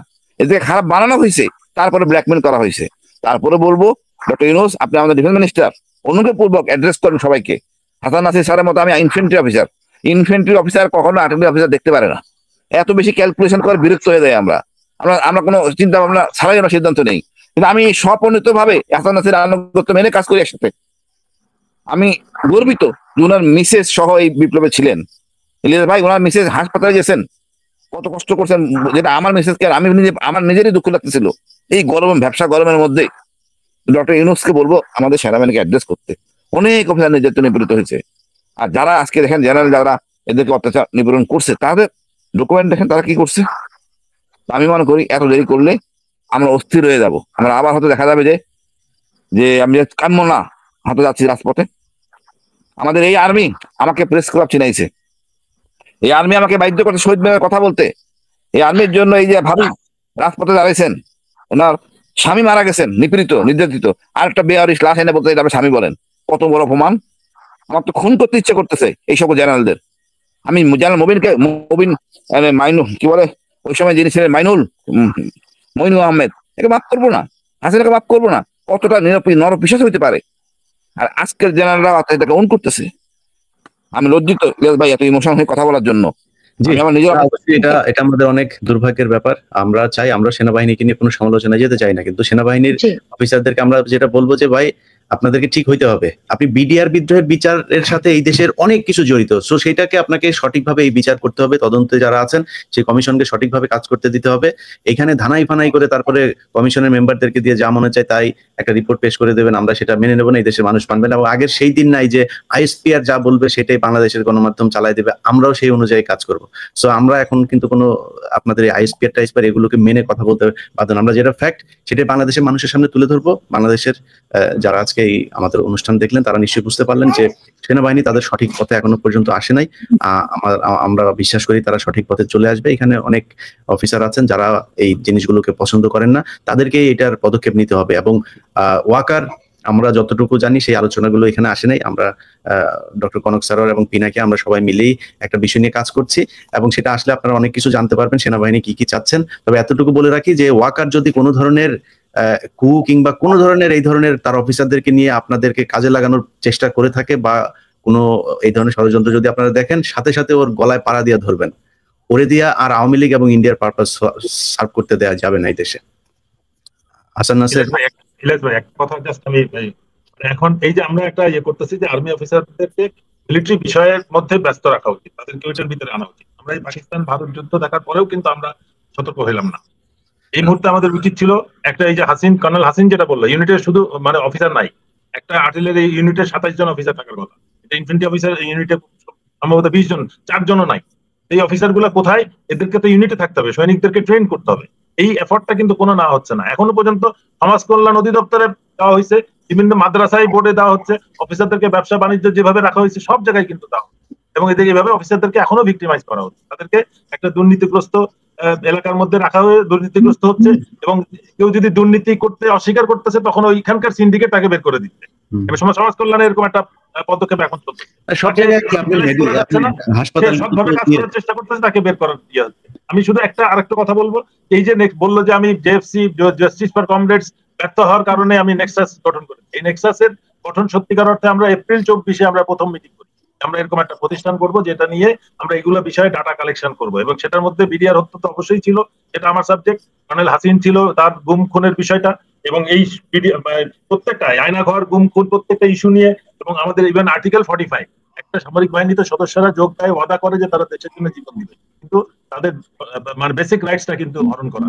এদেরকে খারাপ বানানো হয়েছে, তারপরে ব্ল্যাকমেল করা হয়েছে। তারপরে বলবো ডক্টর ইউনূস, আপনি আমাদের ডিফেন্স মিনিস্টার, অনুগ্রহপূর্বক অ্যাড্রেস করেন সবাইকে। হাসান নাসির স্যারের মতো আমি ইনফেন্ট্রি অফিসার কখনো আর্টিলারি অফিসার দেখতে পারে না। এত বেশি ক্যালকুলেশন করে বিরক্ত হয়ে যায়। আমরা কোনো চিন্তা ভাবনা ছাড়াই আমরা সিদ্ধান্ত নেই। কিন্তু আমি স্বপ্রণীত ভাবে হাসান নাসির আনুগত্য মেনে কাজ করি একসাথে। আমি গর্বিত যে ওনার মিসেস সহ এই বিপ্লবে ছিলেন। ইলিয়াস ভাই, ওনার মিসেস হাসপাতালে গেছেন, কত কষ্ট করছেন, যেটা আমার মিসেসকে আমি আমার নিজেরই দুঃখ লাগতেছিল এই ব্যবসা গরমের মধ্যে। ডক্টর ইউনূসকে বলবো আমাদের সেনাবাহিনীকে অ্যাড্রেস করতে। অনেক অফিসার নির্যাতন নিপীড়িত হয়েছে, আর যারা আজকে দেখেন জেনারেল যারা এদেরকে অত্যাচার নিপীড়ন করছে, তাদের ডকুমেন্ট দেখেন তারা কি করছে। আমি মনে করি এত দেরি করলে আমরা অস্থির হয়ে যাব। আমরা আবার হয়তো দেখা যাবে যে আমি কাম্য না, হয়তো যাচ্ছি রাজপথে। আমাদের এই আর্মি আমাকে প্রেস ক্লাব চিনাইছে, এই আর্মি আমাকে বাধ্য করছে শহীদ মিনারের কথা বলতে। এই আর্মির জন্য এই যে ভাবি রাজপথে দাঁড়াইছেন, ওনার স্বামী মারা গেছেন, নির্যাতিত, আর একটা বেয়ারিশ লাশ এনে বলতে আপনি স্বামী বলেন, কত বড় অপমান। আমার তো খুন করতে ইচ্ছে করতেছে এই সকল জেনারেলদের। আমি জেনারেল মবিন কি বলে ওই সময় যিনি ছিলেন মইনুল আহমেদ, একে মাফ করবো না, হাসিনাকে মাফ করবো না। কতটা নরপিশাচ হইতে পারে, আর আজকের জেনারেলরা এটাকে অন করতেছে। আমি লজ্জিত ইলিয়াস ভাই এত ইমোশনাল হয়ে কথা বলার জন্য। এটা আমাদের অনেক দুর্ভাগ্যের ব্যাপার। আমরা চাই, আমরা সেনাবাহিনীকে নিয়ে কোনো সমালোচনা যেতে চাই না, কিন্তু সেনাবাহিনীর অফিসারদেরকে আমরা যেটা বলবো যে ভাই আপনাদেরকে ঠিক হইতে হবে। আপনি বিডিআর বিদ্রোহের বিচারের সাথে এই দেশের অনেক কিছু জড়িত, সো সেটাকে আপনাকে সঠিকভাবে এই বিচার করতে হবে। তদন্তে যারা আছেন সেই কমিশনকে সঠিকভাবে কাজ করতে দিতে হবে। এখানে ধানাই ফানাই করে তারপরে কমিশনের মেম্বারদেরকে দিয়ে যা মনে চায় তাই একটা রিপোর্ট পেশ করে দেবেন, আমরা সেটা মেনে নেব না, এই দেশের মানুষ মানবে না। এবং আগের সেই দিন নাই যে আইএসপিআর যা বলবে সেটাই বাংলাদেশের গণমাধ্যম চালাই দেবে, আমরাও সেই অনুযায়ী কাজ করব। সো আমরা এখন কিন্তু কোনো আপনাদের এই আইএসপিআর এগুলোকে মেনে কথা বলতে বাধ্য না। আমরা যেটা ফ্যাক্ট সেটাই বাংলাদেশের মানুষের সামনে তুলে ধরবো। বাংলাদেশের যারা আজকে এই আমাদের অনুষ্ঠান দেখলেন তারা নিশ্চয়ই বুঝতে পারলেন যে সেনাবাহিনী তাদের সঠিক পথে এখনো পর্যন্ত আসে নাই। আমরা বিশ্বাস করি তারা সঠিক পথে চলে আসবে। এখানে অনেক অফিসার আছেন যারা এই জিনিসগুলোকে পছন্দ করেন না, তাদেরকে এটার পদক্ষেপ নিতে হবে। এবং ওয়াকার আমরা যতটুকু জানি সেই আলোচনাগুলো এখানে আসে নাই। আমরা ডক্টর কনক স্যার এবং পিনাকে আমরা সবাই মিলেই একটা বিষয় নিয়ে কাজ করছি, এবং সেটা আসলে আপনারা অনেক কিছু জানতে পারবেন সেনাবাহিনী কি কি চাচ্ছেন। তবে এতটুকু বলে রাখি যে ওয়াকার যদি কোনো ধরনের কু কিংবা কোনো ধরনের এই ধরনের তার অফিসারদেরকে নিয়ে আপনাদেরকে কাজে লাগানোর চেষ্টা করে থাকে বা কোনো এই ধরনের ষড়যন্ত্র যদি আপনারা দেখেন, সাথে সাথে ওর গলায় পাড়া দিয়ে ধরবেন। ওরে দিয়া আর আওয়ামী লীগ এবং ইন্ডিয়ার পারপাস সার্ভ করতে দেওয়া যাবে না এই দেশে। হাসান নাসির ভাই একটা কথা জাস্ট আমি এখন এই যে আমরা একটা করতেছি যে আর্মি অফিসারদেরকে মিলিটারি বিষয়ের মধ্যে ব্যস্ত রাখা উচিত, তাদেরকে ওইটার ভিতরে আনা উচিত। আমরা এই পাকিস্তান ভারত যুদ্ধ দেখার পরেও কিন্তু আমরা সতর্ক হইলাম না। এই মুহূর্তে আমাদের উচিত ছিল একটা, এই যে কর্নেল হাসিন যেটা বললো, ইউনিটের শুধু মানে অফিসার নাই, একটা আর্টিলারি ইউনিটের 27 জন অফিসার থাকার কথা, এটা ইনফ্যান্ট্রি অফিসার ইউনিটে সম্ভবত 20 জন, 4 জনও নাই। এই অফিসার গুলা কোথায়? এদেরকে তো ইউনিটে থাকতে হবে, সৈনিকদেরকে ট্রেন করতে হবে। এই এফর্টটা কিন্তু কোনো না হচ্ছে না। এখনো পর্যন্ত সমাজ কল্যাণ অধিদপ্তরে দেওয়া হয়েছে, বিভিন্ন মাদ্রাসায় বোর্ডে দেওয়া হচ্ছে, অফিসারদেরকে ব্যবসা বাণিজ্য যেভাবে রাখা হয়েছে সব জায়গায় কিন্তু দেওয়া হচ্ছে, এবং এদের এইভাবে অফিসারদেরকে এখনো ভিক্টিমাইজ করা হচ্ছে। তাদেরকে একটা দুর্নীতিগ্রস্ত এলাকার মধ্যে রাখা হয়ে দুর্নীতিগ্রস্ত হচ্ছে, এবং কেউ যদি দুর্নীতি করতে অস্বীকার করতেছে তখন ওইখানকার সিন্ডিকেট তাকে বের করে দিচ্ছে। এবার সমাজ কল্যাণে এরকম একটা পদক্ষেপ এখন চলছে, সব জায়গায় হাসপাতাল সবভাবে কাজ করার চেষ্টা করতেছে, তাকে বের করার ইয়ে হচ্ছে। আমি শুধু আরেকটা কথা বলবো, এই যে বললো যে আমি জেএফসি জাস্টিস ফর কমরেডস ব্যর্থ হওয়ার কারণে আমি নেক্সাস গঠন করি। এই নেক্সাসের গঠন সত্যিকার অর্থে আমরা এপ্রিল 24 আমরা প্রথম মিটিং করি। আমরা এরকম একটা প্রতিষ্ঠান করব যেটা নিয়ে আমরা এগুলো বিষয়ে ডাটা কালেকশন করব, এবং সেটার মধ্যে বিডিআর হত্যা তো অবশ্যই ছিল, এটা আমার সাবজেক্ট। কর্নেল হাসিন ছিল, তার গুম খুনের বিষয়টা, এবং এই প্রত্যেকটা আয়নাঘর গুম খুন প্রত্যেকটা ইস্যু নিয়ে, এবং আমাদের ইভেন আর্টিকেল 45 একটা সামরিক বাহিনীতে সদস্যরা যোগ দেয়, ওয়াদা করে যে তারা দেশের জন্য জীবন দিবে, কিন্তু তাদের মানে বেসিক রাইটসটা কিন্তু হরণ করা